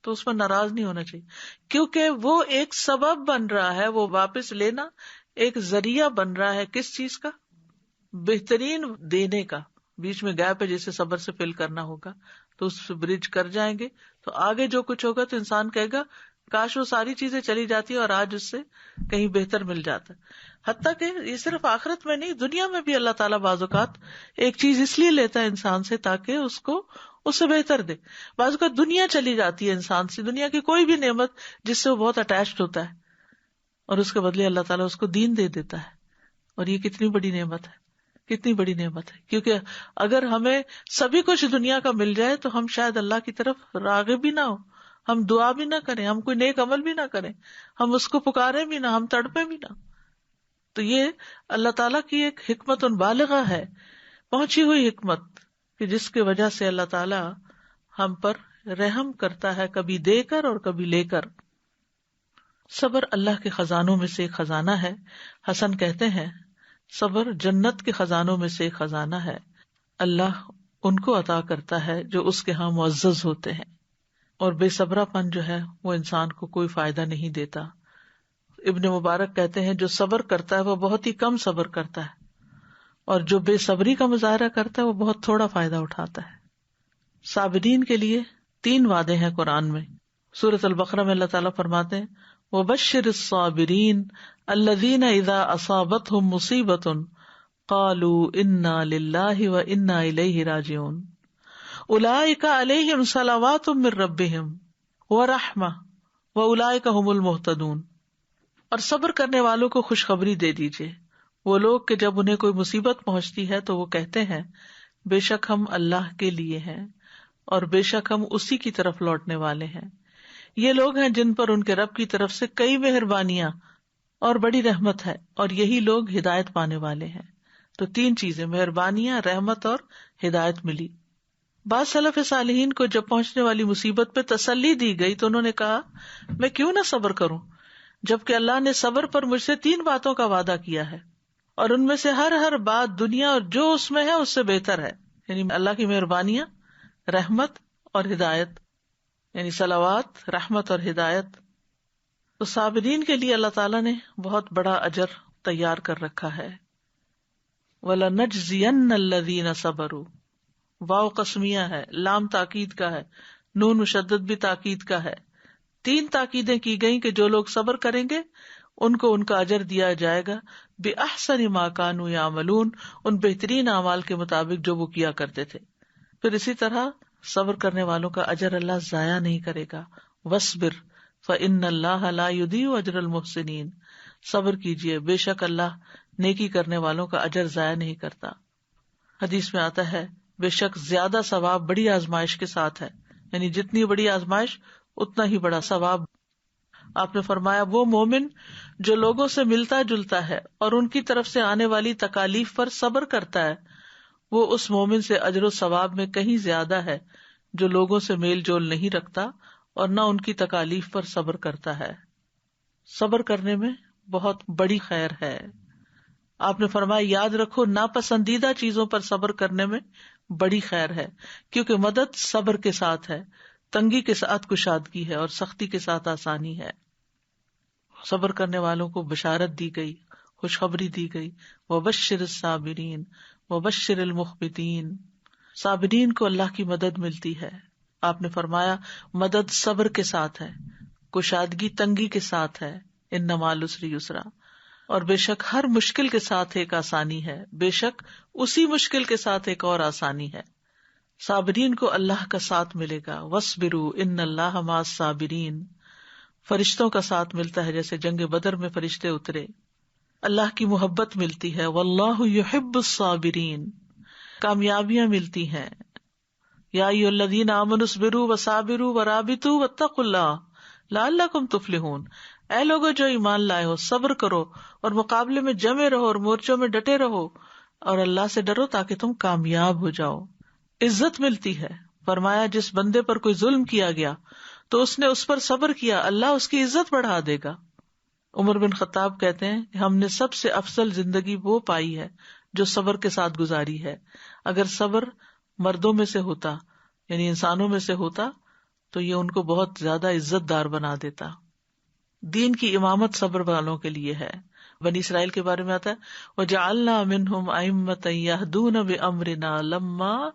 تو اس پر ناراض نہیں ہونا چاہیے، کیونکہ وہ ایک سبب بن رہا ہے. وہ واپس لینا ایک ذریعہ بن رہا ہے کس چیز کا؟ بہترین دینے کا. بیچ میں گیپ ہے جسے صبر سے فل کرنا ہوگا، تو اس سے برج کر جائیں گے تو آگے جو کچھ ہوگا تو انسان کہے گا کاش وہ ساری چیزیں چلی جاتی اور آج اس سے کہیں بہتر مل جاتا. حتیٰ کہ یہ صرف آخرت میں نہیں، دنیا میں بھی اللہ تعالیٰ بعض اوقات ایک چیز اس لیے لیتا ہے انسان سے تاکہ اس کو اس سے بہتر دے. بعض اوقات دنیا چلی جاتی ہے انسان سے، دنیا کی کوئی بھی نعمت جس سے وہ بہت اٹیچڈ ہوتا ہے، اور اس کے بدلے اللہ تعالیٰ اس کو دین دے دیتا ہے. اور یہ کتنی بڑی نعمت ہے، کتنی بڑی نعمت ہے. کیونکہ اگر ہمیں سبھی کچھ دنیا کا مل جائے تو ہم شاید اللہ کی طرف راغب بھی نہ ہو، ہم دعا بھی نہ کریں، ہم کوئی نیک عمل بھی نہ کریں، ہم اس کو پکارے بھی نہ، ہم تڑپے بھی نہ. تو یہ اللہ تعالیٰ کی ایک حکمت بالغہ ہے، پہنچی ہوئی حکمت، کہ جس کی وجہ سے اللہ تعالیٰ ہم پر رحم کرتا ہے، کبھی دے کر اور کبھی لے کر. صبر اللہ کے خزانوں میں سے ایک خزانہ ہے. حسن کہتے ہیں صبر جنت کے خزانوں میں سے ایک خزانہ ہے. اللہ ان کو عطا کرتا ہے جو اس کے ہاں معزز ہوتے ہیں، اور بے صبرا پن جو ہے وہ انسان کو کوئی فائدہ نہیں دیتا. ابن مبارک کہتے ہیں جو صبر کرتا ہے وہ بہت ہی کم صبر کرتا ہے، اور جو بے صبری کا مظاہرہ کرتا ہے وہ بہت تھوڑا فائدہ اٹھاتا ہے. صابرین کے لیے 3 وعدے ہیں قرآن میں. سورۃ البقرہ میں اللہ تعالیٰ فرماتے ہیں وَبَشِّرِ الصَّابِرِينَ الَّذِينَ إِذَا أَصَابَتْهُمْ مُصِيبَةٌ قَالُوا إِنَّا لِلَّهِ وَإِنَّا إِلَيْهِ رَاجِعُونَ أُولَئِكَ عَلَيْهِمْ صَلَوَاتٌ مِّن رَّبِّهِمْ وَرَحْمَةٌ وَأُولَئِكَ هُمُ الْمُهْتَدُونَ. اور صبر کرنے والوں کو خوشخبری دے دیجیے، وہ لوگ کہ جب انہیں کوئی مصیبت پہنچتی ہے تو وہ کہتے ہیں بے شک ہم اللہ کے لیے ہیں اور بے شک ہم اسی کی طرف لوٹنے والے ہیں. یہ لوگ ہیں جن پر ان کے رب کی طرف سے کئی مہربانیاں اور بڑی رحمت ہے، اور یہی لوگ ہدایت پانے والے ہیں. تو 3 چیزیں، مہربانیاں، رحمت اور ہدایت ملی. بعض سلف صالحین کو جب پہنچنے والی مصیبت پہ تسلی دی گئی تو انہوں نے کہا میں کیوں نہ صبر کروں، جبکہ اللہ نے صبر پر مجھ سے 3 باتوں کا وعدہ کیا ہے، اور ان میں سے ہر بات دنیا اور جو اس میں ہے اس سے بہتر ہے. یعنی اللہ کی مہربانیاں، رحمت اور ہدایت، یعنی صلوات، رحمت اور ہدایت. تو صابرین کے لیے اللہ تعالیٰ نے بہت بڑا اجر تیار کر رکھا ہے. وَلَنَجْزِيَنَّ الَّذِينَ صَبَرُوا، واو قسمیہ ہے، لام تاکید کا ہے، نون مشدد بھی تاکید کا ہے. 3 تاکیدیں کی گئیں کہ جو لوگ صبر کریں گے ان کو ان کا اجر دیا جائے گا بِأَحْسَنِ مَا كَانُوا يَعْمَلُونَ، ان بہترین اعمال کے مطابق جو وہ کیا کرتے تھے. پھر اسی طرح صبر کرنے والوں کا اجر اللہ ضائع نہیں کرے گا. وَاصْبِرْ فَإِنَّ اللَّهَ لَا يُضِيعُ أَجْرَ الْمُحْسِنِينَ، صبر کیجیے، بے شک اللہ نیکی کرنے والوں کا اجر ضائع نہیں کرتا. حدیث میں آتا ہے بے شک زیادہ ثواب بڑی آزمائش کے ساتھ ہے، یعنی جتنی بڑی آزمائش اتنا ہی بڑا ثواب. آپ نے فرمایا وہ مومن جو لوگوں سے ملتا جلتا ہے اور ان کی طرف سے آنے والی تکالیف پر صبر کرتا ہے، وہ اس مومن سے اجر و ثواب میں کہیں زیادہ ہے جو لوگوں سے میل جول نہیں رکھتا اور نہ ان کی تکالیف پر صبر کرتا ہے. صبر کرنے میں بہت بڑی خیر ہے. آپ نے فرمایا یاد رکھو ناپسندیدہ چیزوں پر صبر کرنے میں بڑی خیر ہے، کیونکہ مدد صبر کے ساتھ ہے، تنگی کے ساتھ کشادگی ہے اور سختی کے ساتھ آسانی ہے۔ صبر کرنے والوں کو بشارت دی گئی، خوشخبری دی گئی، وبشر الصابرین وبشر المخبتین، صابرین کو اللہ کی مدد ملتی ہے۔ آپ نے فرمایا مدد صبر کے ساتھ ہے، کشادگی تنگی کے ساتھ ہے، ان مع العسر یسرا، اور بے شک ہر مشکل کے ساتھ ایک آسانی ہے، بے شک اسی مشکل کے ساتھ ایک اور آسانی ہے۔ صابرین کو اللہ کا ساتھ ملے گا، وَاصْبِرُوا إِنَّ اللَّهَ مَعَ الصَّابِرِينَ، فرشتوں کا ساتھ ملتا ہے، جیسے جنگ بدر میں فرشتے اترے۔ اللہ کی محبت ملتی ہے، وَاللَّهُ يُحِبُّ الصَّابِرِينَ، کامیابیاں ملتی ہیں۔ یا ایھا الذین آمنوا اصبروا وصابروا ورابطوا واتقوا اللہ لعلکم تفلحون، اے لوگو جو ایمان لائے ہو، صبر کرو اور مقابلے میں جمے رہو اور مورچوں میں ڈٹے رہو اور اللہ سے ڈرو تاکہ تم کامیاب ہو جاؤ۔ عزت ملتی ہے، فرمایا جس بندے پر کوئی ظلم کیا گیا تو اس نے اس پر صبر کیا، اللہ اس کی عزت بڑھا دے گا۔ عمر بن خطاب کہتے ہیں کہ ہم نے سب سے افضل زندگی وہ پائی ہے جو صبر کے ساتھ گزاری ہے۔ اگر صبر مردوں میں سے ہوتا، یعنی انسانوں میں سے ہوتا، تو یہ ان کو بہت زیادہ عزت دار بنا دیتا۔ دین کی امامت صبر والوں کے لیے ہے۔ بنی اسرائیل کے بارے میں آتا ہے وَجَعَلْنَا مِنْهُمْ أَئِمَّةً يَهْدُونَ بِأَمْرِنَا لَمَّا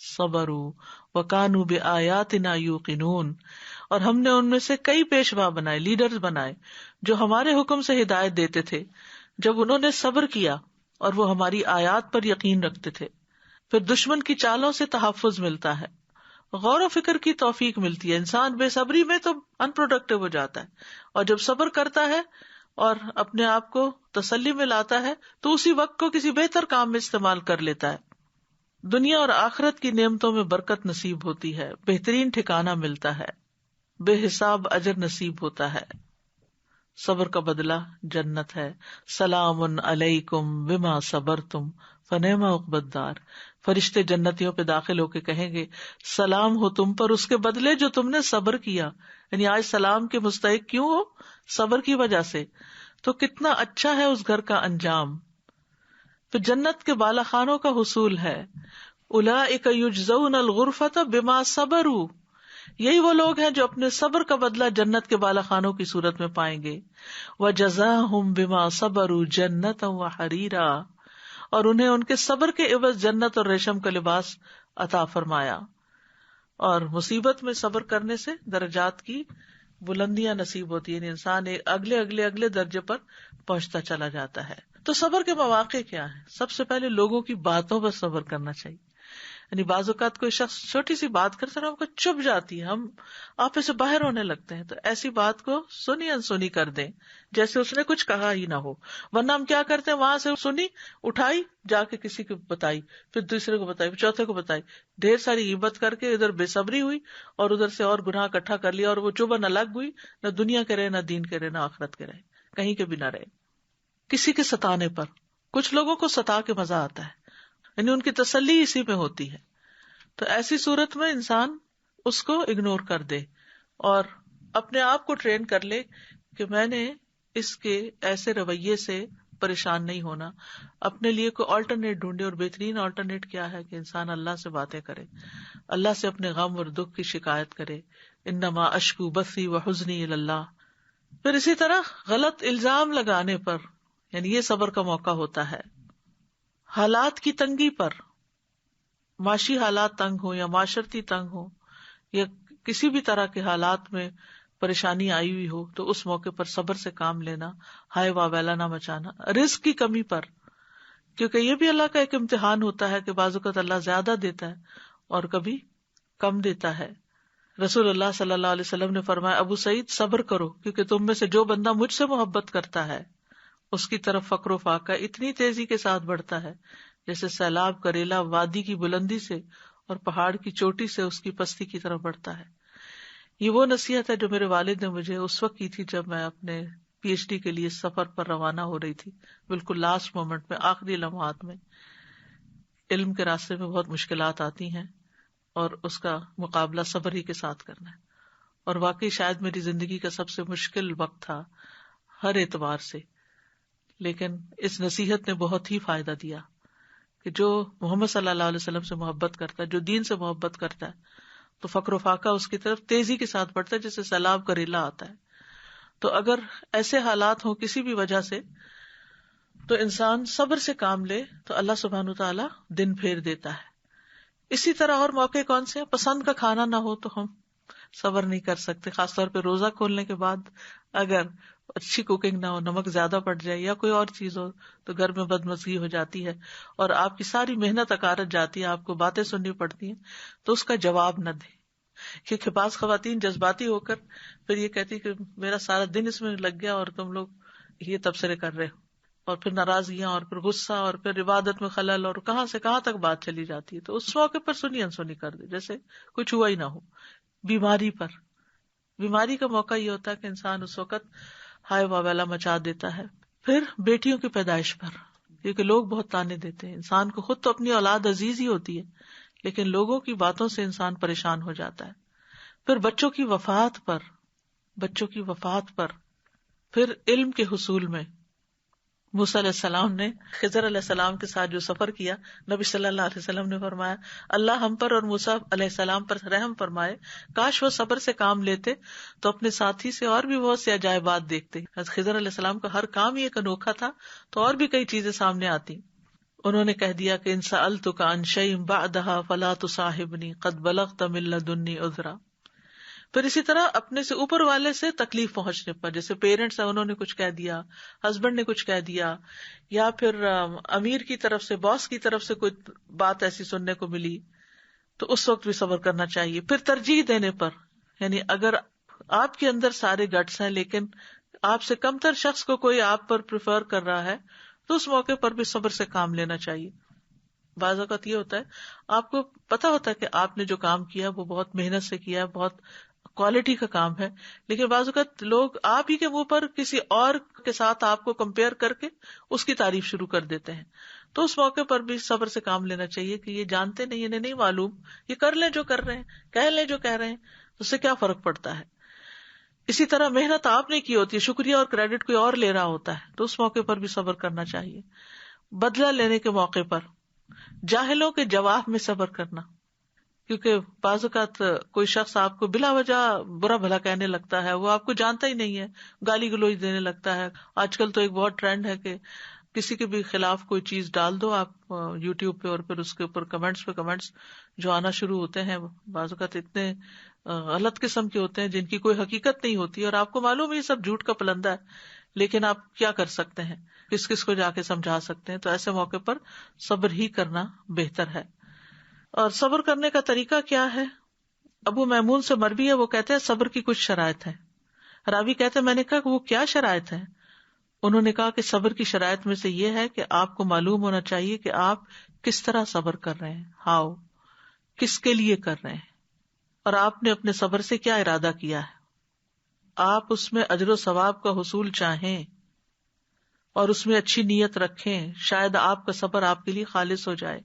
صَبَرُوا وَكَانُوا بِآيَاتِنَا يُوقِنُونَ، اور ہم نے ان میں سے کئی پیشوا بنائے، لیڈرز بنائے، جو ہمارے حکم سے ہدایت دیتے تھے جب انہوں نے صبر کیا اور وہ ہماری آیات پر یقین رکھتے تھے۔ پھر دشمن کی چالوں سے تحفظ ملتا ہے، غور و فکر کی توفیق ملتی ہے۔ انسان بے صبری میں تو ان پروڈکٹیو ہو جاتا ہے، اور جب صبر کرتا ہے اور اپنے آپ کو تسلی میں لاتا ہے تو اسی وقت کو کسی بہتر کام میں استعمال کر لیتا ہے۔ دنیا اور آخرت کی نعمتوں میں برکت نصیب ہوتی ہے، بہترین ٹھکانہ ملتا ہے، بے حساب اجر نصیب ہوتا ہے۔ صبر کا بدلہ جنت ہے۔ سلام علیکم بما صبرتم فنعم عقبی الدار، فرشتے جنتیوں پہ داخل ہو کے کہیں گے سلام ہو تم پر اس کے بدلے جو تم نے صبر کیا، یعنی آج سلام کے مستحق کیوں ہو؟ صبر کی وجہ سے۔ تو کتنا اچھا ہے اس گھر کا انجام۔ پھر جنت کے بالا خانوں کا حصول ہے، اولئک یجزون الغرفۃ بما صبروا، یہی وہ لوگ ہیں جو اپنے صبر کا بدلہ جنت کے بالا خانوں کی صورت میں پائیں گے۔ وجزاہم بما صبروا جنۃ وحریرا، اور انہیں ان کے صبر کے عوض جنت اور ریشم کا لباس عطا فرمایا۔ اور مصیبت میں صبر کرنے سے درجات کی بلندیاں نصیب ہوتی ہیں، یعنی انسان اگلے درجے پر پہنچتا چلا جاتا ہے۔ تو صبر کے مواقع کیا ہیں؟ سب سے پہلے لوگوں کی باتوں پر صبر کرنا چاہیے، یعنی بعض اوقات کوئی شخص چھوٹی سی بات کرتا ہے، ہم کو چپ جاتی ہے، ہم آپے سے باہر ہونے لگتے ہیں، تو ایسی بات کو سنی انسنی کر دیں، جیسے اس نے کچھ کہا ہی نہ ہو۔ ورنہ ہم کیا کرتے ہیں، وہاں سے سنی اٹھائی، جا کے کسی کو بتائی، پھر دوسرے کو بتائی، پھر چوتھے کو بتائی، ڈھیر ساری غیبت کر کے ادھر بے صبری ہوئی اور ادھر سے اور گناہ اکٹھا کر لیا، اور وہ چبھن الگ ہوئی، نہ دنیا کے رہے، نہ دین کے رہے، نہ آخرت کے رہے، کہیں کے بھی نہ رہے۔ کسی کے ستانے پر، کچھ لوگوں کو ستا کے مزہ آتا ہے، یعنی ان کی تسلی اسی میں ہوتی ہے، تو ایسی صورت میں انسان اس کو اگنور کر دے اور اپنے آپ کو ٹرین کر لے کہ میں نے اس کے ایسے رویے سے پریشان نہیں ہونا، اپنے لیے کوئی آلٹرنیٹ ڈھونڈے، اور بہترین آلٹرنیٹ کیا ہے کہ انسان اللہ سے باتیں کرے، اللہ سے اپنے غم اور دکھ کی شکایت کرے، انما اشکو بثی وحزنی الی اللہ۔ پھر اسی طرح غلط الزام لگانے پر، یعنی یہ صبر کا موقع ہوتا ہے۔ حالات کی تنگی پر، معاشی حالات تنگ ہو یا معاشرتی تنگ ہو یا کسی بھی طرح کے حالات میں پریشانی آئی ہوئی ہو، تو اس موقع پر صبر سے کام لینا، ہائے واویلا نہ مچانا۔ رزق کی کمی پر، کیونکہ یہ بھی اللہ کا ایک امتحان ہوتا ہے کہ بعض اوقات اللہ زیادہ دیتا ہے اور کبھی کم دیتا ہے۔ رسول اللہ صلی اللہ علیہ وسلم نے فرمایا ابو سعید صبر کرو، کیونکہ تم میں سے جو بندہ مجھ سے محبت کرتا ہے اس کی طرف فقر و فاقہ اتنی تیزی کے ساتھ بڑھتا ہے جیسے سیلاب کا ریلا وادی کی بلندی سے اور پہاڑ کی چوٹی سے اس کی پستی کی طرف بڑھتا ہے۔ یہ وہ نصیحت ہے جو میرے والد نے مجھے اس وقت کی تھی جب میں اپنے پی ایچ ڈی کے لیے سفر پر روانہ ہو رہی تھی، بالکل لاسٹ مومنٹ میں، آخری لمحات میں۔ علم کے راستے میں بہت مشکلات آتی ہیں اور اس کا مقابلہ صبر ہی کے ساتھ کرنا ہے، اور واقعی شاید میری زندگی کا سب سے مشکل وقت تھا ہر اعتبار سے، لیکن اس نصیحت نے بہت ہی فائدہ دیا کہ جو محمد صلی اللہ علیہ وسلم سے محبت کرتا ہے، جو دین سے محبت کرتا ہے، تو فقر و فاقہ اس کی طرف تیزی کے ساتھ بڑھتا ہے، جیسے سیلاب کا ریلا آتا ہے. تو اگر ایسے حالات ہوں کسی بھی وجہ سے، تو انسان صبر سے کام لے تو اللہ سبحانہ وتعالیٰ دن پھیر دیتا ہے. اسی طرح اور موقع کون سے ہیں؟ پسند کا کھانا نہ ہو تو ہم صبر نہیں کر سکتے، خاص طور پہ روزہ کھولنے کے بعد اگر اچھی کوکنگ نہ ہو، نمک زیادہ پڑ جائے یا کوئی اور چیز ہو تو گھر میں بدمزگی ہو جاتی ہے اور آپ کی ساری محنت اکارت جاتی ہے، آپ کو باتیں سننی پڑتی ہیں، تو اس کا جواب نہ دیں. کیونکہ بعض خواتین جذباتی ہو کر پھر یہ کہتی کہ میرا سارا دن اس میں لگ گیا اور تم لوگ یہ تبصرے کر رہے ہو، اور پھر ناراضگیاں اور پھر غصہ اور پھر عبادت میں خلل اور کہاں سے کہاں تک بات چلی جاتی ہے. تو اس موقع پر سنی انسنی کر دے جیسے کچھ ہوا ہی نہ ہو. بیماری کا موقع یہ ہوتا ہے کہ انسان اس وقت ہائے واویلا مچا دیتا ہے. پھر بیٹیوں کی پیدائش پر، کیونکہ لوگ بہت تانے دیتے ہیں. انسان کو خود تو اپنی اولاد عزیز ہی ہوتی ہے، لیکن لوگوں کی باتوں سے انسان پریشان ہو جاتا ہے. پھر بچوں کی وفات پر، پھر علم کے حصول میں. موسیٰ علیہ السلام نے خضر علیہ السلام کے ساتھ جو سفر کیا، نبی صلی اللہ علیہ وسلم نے فرمایا اللہ ہم پر اور موسیٰ علیہ السلام پر رحم فرمائے، کاش وہ صبر سے کام لیتے تو اپنے ساتھی سے اور بھی بہت سی عجائبات دیکھتے. خضر علیہ السلام کا ہر کام ہی ایک انوکھا تھا، تو اور بھی کئی چیزیں سامنے آتی. انہوں نے کہہ دیا کہ ان سألتک عن شیء بعدها فلا تصاحبنی قد بلغت من لدنی عذرا. پھر اسی طرح اپنے سے اوپر والے سے تکلیف پہنچنے پر، جیسے پیرنٹس ہیں انہوں نے کچھ کہہ دیا، ہسبینڈ نے کچھ کہہ دیا، یا پھر امیر کی طرف سے، باس کی طرف سے کوئی بات ایسی سننے کو ملی، تو اس وقت بھی صبر کرنا چاہیے. پھر ترجیح دینے پر، یعنی اگر آپ کے اندر سارے گٹس ہیں لیکن آپ سے کم تر شخص کو کوئی آپ پر پریفر کر رہا ہے تو اس موقع پر بھی صبر سے کام لینا چاہیے. بعض اوقات یہ ہوتا ہے آپ کو پتا ہوتا ہے کہ آپ نے جو کام کیا وہ بہت محنت سے کیا ہے، بہت کوالٹی کا کام ہے، لیکن بعض اوقات لوگ آپ ہی کے منہ پر کسی اور کے ساتھ آپ کو کمپیئر کر کے اس کی تعریف شروع کر دیتے ہیں. تو اس موقع پر بھی صبر سے کام لینا چاہیے کہ یہ جانتے نہیں، انہیں نہیں معلوم، یہ کر لیں جو کر رہے ہیں، کہہ لیں جو کہہ رہے ہیں، اس سے کیا فرق پڑتا ہے. اسی طرح محنت آپ نے کی ہوتی ہے، شکریہ اور کریڈٹ کوئی اور لے رہا ہوتا ہے، تو اس موقع پر بھی صبر کرنا چاہیے. بدلہ لینے کے موقع پر، جاہلوں کے جواب میں صبر کرنا، کیونکہ بعض اوقات کوئی شخص آپ کو بلا وجہ برا بھلا کہنے لگتا ہے، وہ آپ کو جانتا ہی نہیں ہے، گالی گلوچ دینے لگتا ہے. آج کل تو ایک بہت ٹرینڈ ہے کہ کسی کے بھی خلاف کوئی چیز ڈال دو آپ یوٹیوب پہ، اور پھر اس کے اوپر کمنٹس پہ کمنٹس جو آنا شروع ہوتے ہیں، بعض اوقات اتنے غلط قسم کے ہوتے ہیں جن کی کوئی حقیقت نہیں ہوتی، اور آپ کو معلوم ہے یہ سب جھوٹ کا پلندہ ہے، لیکن آپ کیا کر سکتے ہیں، کس کس کو جا کے سمجھا سکتے ہیں. تو ایسے موقع پر صبر ہی کرنا بہتر ہے. اور صبر کرنے کا طریقہ کیا ہے؟ ابو میمون سے مروی ہے، وہ کہتے ہیں صبر کی کچھ شرائط ہیں. راوی کہتے ہیں میں نے کہا کہ وہ کیا شرائط ہیں؟ انہوں نے کہا کہ صبر کی شرائط میں سے یہ ہے کہ آپ کو معلوم ہونا چاہیے کہ آپ کس طرح صبر کر رہے ہیں، ہاؤ، کس کے لیے کر رہے ہیں، اور آپ نے اپنے صبر سے کیا ارادہ کیا ہے. آپ اس میں اجر و ثواب کا حصول چاہیں اور اس میں اچھی نیت رکھیں، شاید آپ کا صبر آپ کے لیے خالص ہو جائے.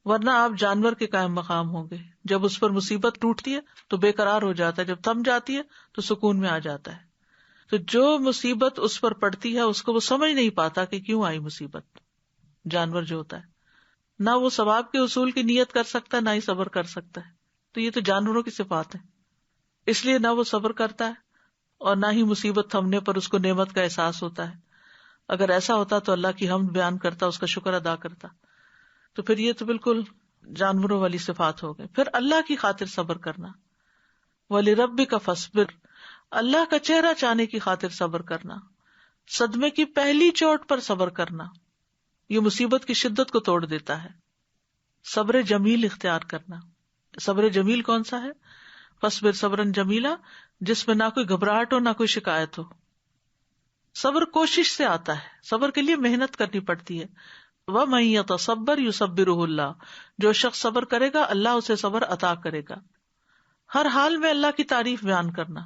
ورنہ آپ جانور کے قائم مقام ہوں گے، جب اس پر مصیبت ٹوٹتی ہے تو بے قرار ہو جاتا ہے، جب تھم جاتی ہے تو سکون میں آ جاتا ہے. تو جو مصیبت اس پر پڑتی ہے اس کو وہ سمجھ نہیں پاتا کہ کیوں آئی مصیبت. جانور جو ہوتا ہے نہ وہ ثواب کے حصول کی نیت کر سکتا ہے، نہ ہی صبر کر سکتا ہے. تو یہ تو جانوروں کی صفات ہے، اس لیے نہ وہ صبر کرتا ہے اور نہ ہی مصیبت تھمنے پر اس کو نعمت کا احساس ہوتا ہے. اگر ایسا ہوتا تو اللہ کی حمد بیان کرتا، اس کا شکر ادا کرتا. تو پھر یہ تو بالکل جانوروں والی صفات ہو گئی. پھر اللہ کی خاطر صبر کرنا، وَلِرَبِّكَ فَاصْبِرْ، اللہ کا چہرہ چاہنے کی خاطر صبر کرنا، صدمے کی پہلی چوٹ پر صبر کرنا، یہ مصیبت کی شدت کو توڑ دیتا ہے. صبر جمیل اختیار کرنا. صبر جمیل کون سا ہے؟ فَاصْبِرْ صبرًا جمیلا، جس میں نہ کوئی گھبراہٹ ہو نہ کوئی شکایت ہو. صبر کوشش سے آتا ہے، صبر کے لیے محنت کرنی پڑتی ہے. وَمَن يَتَصَبَّرْ يُصَبِّرْهُ اللَّهُ، جو شخص صبر کرے گا اللہ اسے صبر عطا کرے گا. ہر حال میں اللہ کی تعریف بیان کرنا،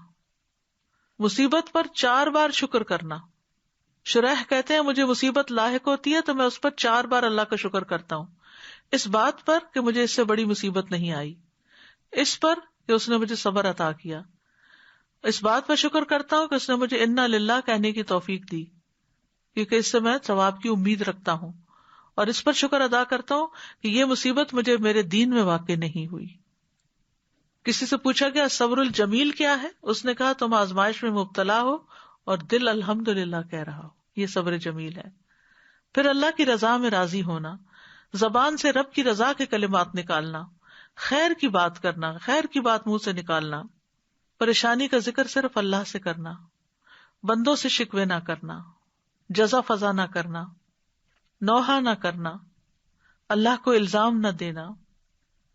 مصیبت پر 4 بار شکر کرنا. شریح کہتے ہیں مجھے مصیبت لاحق ہوتی ہے تو میں اس پر 4 بار اللہ کا شکر کرتا ہوں، اس بات پر کہ مجھے اس سے بڑی مصیبت نہیں آئی، اس پر کہ اس نے مجھے صبر عطا کیا، اس بات پر شکر کرتا ہوں کہ اس نے مجھے انا للہ کہنے کی توفیق دی، کیونکہ اس سے میں ثواب کی امید رکھتا ہوں. اور اس پر شکر ادا کرتا ہوں کہ یہ مصیبت مجھے میرے دین میں واقع نہیں ہوئی. کسی سے پوچھا گیا صبر الجمیل کیا ہے؟ اس نے کہا تم آزمائش میں مبتلا ہو اور دل الحمدللہ کہہ رہا ہو، یہ صبر جمیل ہے. پھر اللہ کی رضا میں راضی ہونا، زبان سے رب کی رضا کے کلمات نکالنا، خیر کی بات کرنا، خیر کی بات منہ سے نکالنا، پریشانی کا ذکر صرف اللہ سے کرنا، بندوں سے شکوے نہ کرنا، جزا فضا نہ کرنا، نوحہ نہ کرنا، اللہ کو الزام نہ دینا.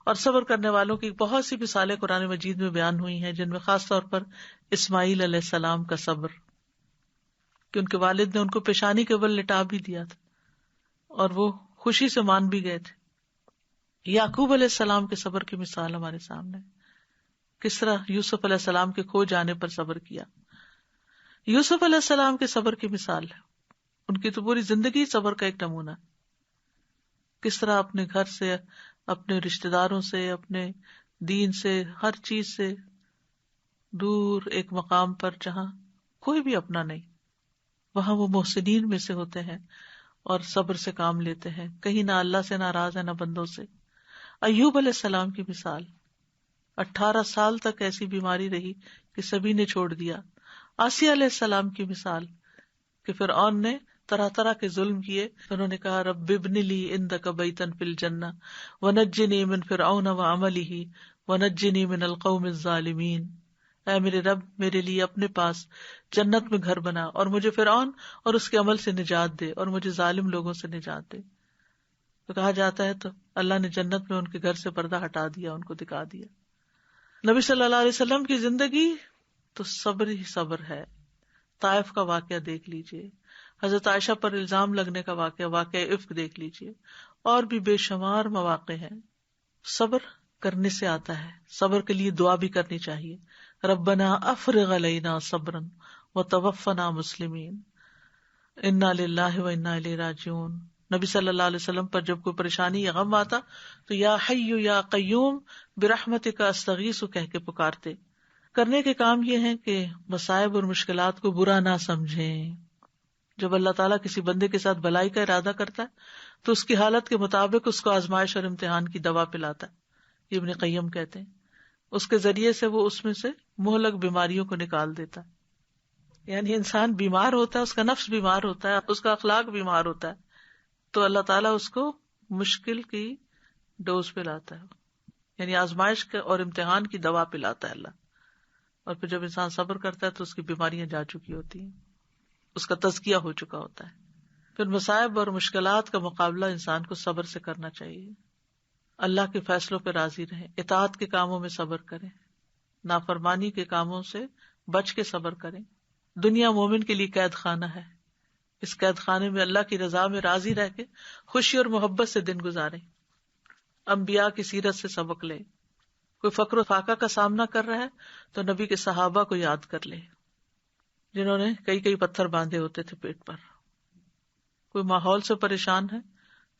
اور صبر کرنے والوں کی بہت سی مثالیں قرآن مجید میں بیان ہوئی ہیں، جن میں خاص طور پر اسماعیل علیہ السلام کا صبر، کہ ان کے والد نے ان کو پیشانی کے بل لٹا بھی دیا تھا اور وہ خوشی سے مان بھی گئے تھے. یعقوب علیہ السلام کے صبر کی مثال ہمارے سامنے، کس طرح یوسف علیہ السلام کے کھو جانے پر صبر کیا. یوسف علیہ السلام کے صبر کی مثال ہے، ان کی تو پوری زندگی صبر کا ایک نمونہ ہے. کس طرح اپنے گھر سے، اپنے رشتہ داروں سے، اپنے دین سے، ہر چیز سے دور ایک مقام پر جہاں کوئی بھی اپنا نہیں، وہاں وہ محسنین میں سے ہوتے ہیں اور صبر سے کام لیتے ہیں، کہیں نہ اللہ سے ناراض ہے نہ بندوں سے. ایوب علیہ السلام کی مثال، 18 سال تک ایسی بیماری رہی کہ سبھی نے چھوڑ دیا. آسیہ علیہ السلام کی مثال کہ فرعون نے طرح طرح کے ظلم کیے، انہوں نے کہا رب ابن لی عندک بیتا فی الجنہ ونجنی من فرعون وعملہ ونجنی من القوم الظالمین. اے میرے رب، میرے لیے اپنے پاس جنت میں گھر بنا اور مجھے فرعون اور اس کے عمل سے نجات دے اور مجھے ظالم لوگوں سے نجات دے. تو کہا جاتا ہے تو اللہ نے جنت میں ان کے گھر سے پردہ ہٹا دیا، ان کو دکھا دیا. نبی صلی اللہ علیہ وسلم کی زندگی تو صبر ہی صبر ہے. طائف کا واقعہ دیکھ لیجئے، حضرت عائشہ پر الزام لگنے کا واقعہ افک دیکھ لیجئے، اور بھی بے شمار مواقع ہیں. صبر کرنے سے آتا ہے. صبر کے لیے دعا بھی کرنی چاہیے، ربنا افرغ علینا صبرا وتوفنا مسلمین، انا للہ وانا الیہ راجعون. نبی صلی اللہ علیہ وسلم پر جب کوئی پریشانی یا غم آتا تو یا حی یا قیوم برحمتک استغیث کہہ کے پکارتے. کرنے کے کام یہ ہیں کہ مصائب اور مشکلات کو برا نہ سمجھیں. جب اللہ تعالیٰ کسی بندے کے ساتھ بھلائی کا ارادہ کرتا ہے تو اس کی حالت کے مطابق اس کو آزمائش اور امتحان کی دوا پلاتا ہے. یہ ابن قیم کہتے ہیں اس کے ذریعے سے وہ اس میں سے مہلک بیماریوں کو نکال دیتا ہے. یعنی انسان بیمار ہوتا ہے، اس کا نفس بیمار ہوتا ہے، اس کا اخلاق بیمار ہوتا ہے، تو اللہ تعالیٰ اس کو مشکل کی ڈوز پہ لاتا ہے، یعنی آزمائش کے اور امتحان کی دوا پلاتا ہے اللہ. اور پھر جب انسان صبر کرتا ہے تو اس کی بیماریاں جا چکی ہوتی ہیں، اس کا تزکیہ ہو چکا ہوتا ہے. پھر مصائب اور مشکلات کا مقابلہ انسان کو صبر سے کرنا چاہیے. اللہ کے فیصلوں پہ راضی رہیں، اطاعت کے کاموں میں صبر کریں، نافرمانی کے کاموں سے بچ کے صبر کریں. دنیا مومن کے لیے قید خانہ ہے، اس قید خانے میں اللہ کی رضا میں راضی رہ کے خوشی اور محبت سے دن گزاریں. انبیاء کی سیرت سے سبق لیں. کوئی فقر و فاقہ کا سامنا کر رہا ہے تو نبی کے صحابہ کو یاد کر لے، جنہوں نے کئی پتھر باندھے ہوتے تھے پیٹ پر. کوئی ماحول سے پریشان ہے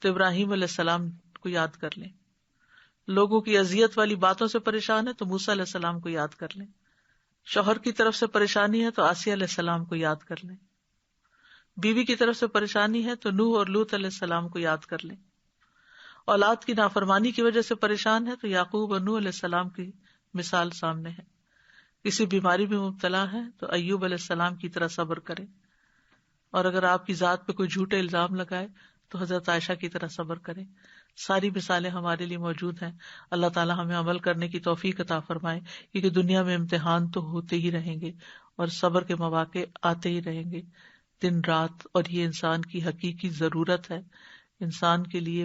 تو ابراہیم علیہ السلام کو یاد کر لیں. لوگوں کی اذیت والی باتوں سے پریشان ہے تو موسیٰ علیہ السلام کو یاد کر لیں. شوہر کی طرف سے پریشانی ہے تو آسیہ علیہ السلام کو یاد کر لیں. بیوی کی طرف سے پریشانی ہے تو نوح اور لوط علیہ السلام کو یاد کر لیں. اولاد کی نافرمانی کی وجہ سے پریشان ہے تو یعقوب اور نوح علیہ السلام کی مثال سامنے ہے. کسی بیماری میں مبتلا ہے تو ایوب علیہ السلام کی طرح صبر کریں. اور اگر آپ کی ذات پہ کوئی جھوٹے الزام لگائے تو حضرت عائشہ کی طرح صبر کریں. ساری مثالیں ہمارے لیے موجود ہیں. اللہ تعالیٰ ہمیں عمل کرنے کی توفیق عطا فرمائے، کیونکہ دنیا میں امتحان تو ہوتے ہی رہیں گے اور صبر کے مواقع آتے ہی رہیں گے دن رات. اور یہ انسان کی حقیقی ضرورت ہے، انسان کے لیے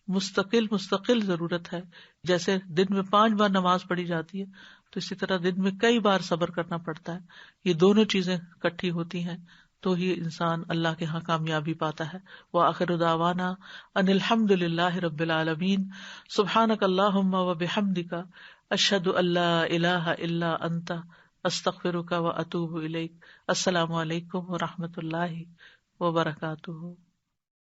مستقل ضرورت ہے. جیسے دن میں 5 بار نماز پڑھی جاتی ہے تو اسی طرح دن میں کئی بار صبر کرنا پڑتا ہے. یہ دونوں چیزیں اکٹھی ہوتی ہیں تو ہی انسان اللہ کے ہاں کامیابی پاتا ہے. وآخر دعوانا ان الحمد للہ رب العالمین. سبحانک اللہم وبحمدک اشہد ان لا الہ الا انت استغفرک واتوب الیک. السلام علیکم ورحمۃ اللہ وبرکاتہ.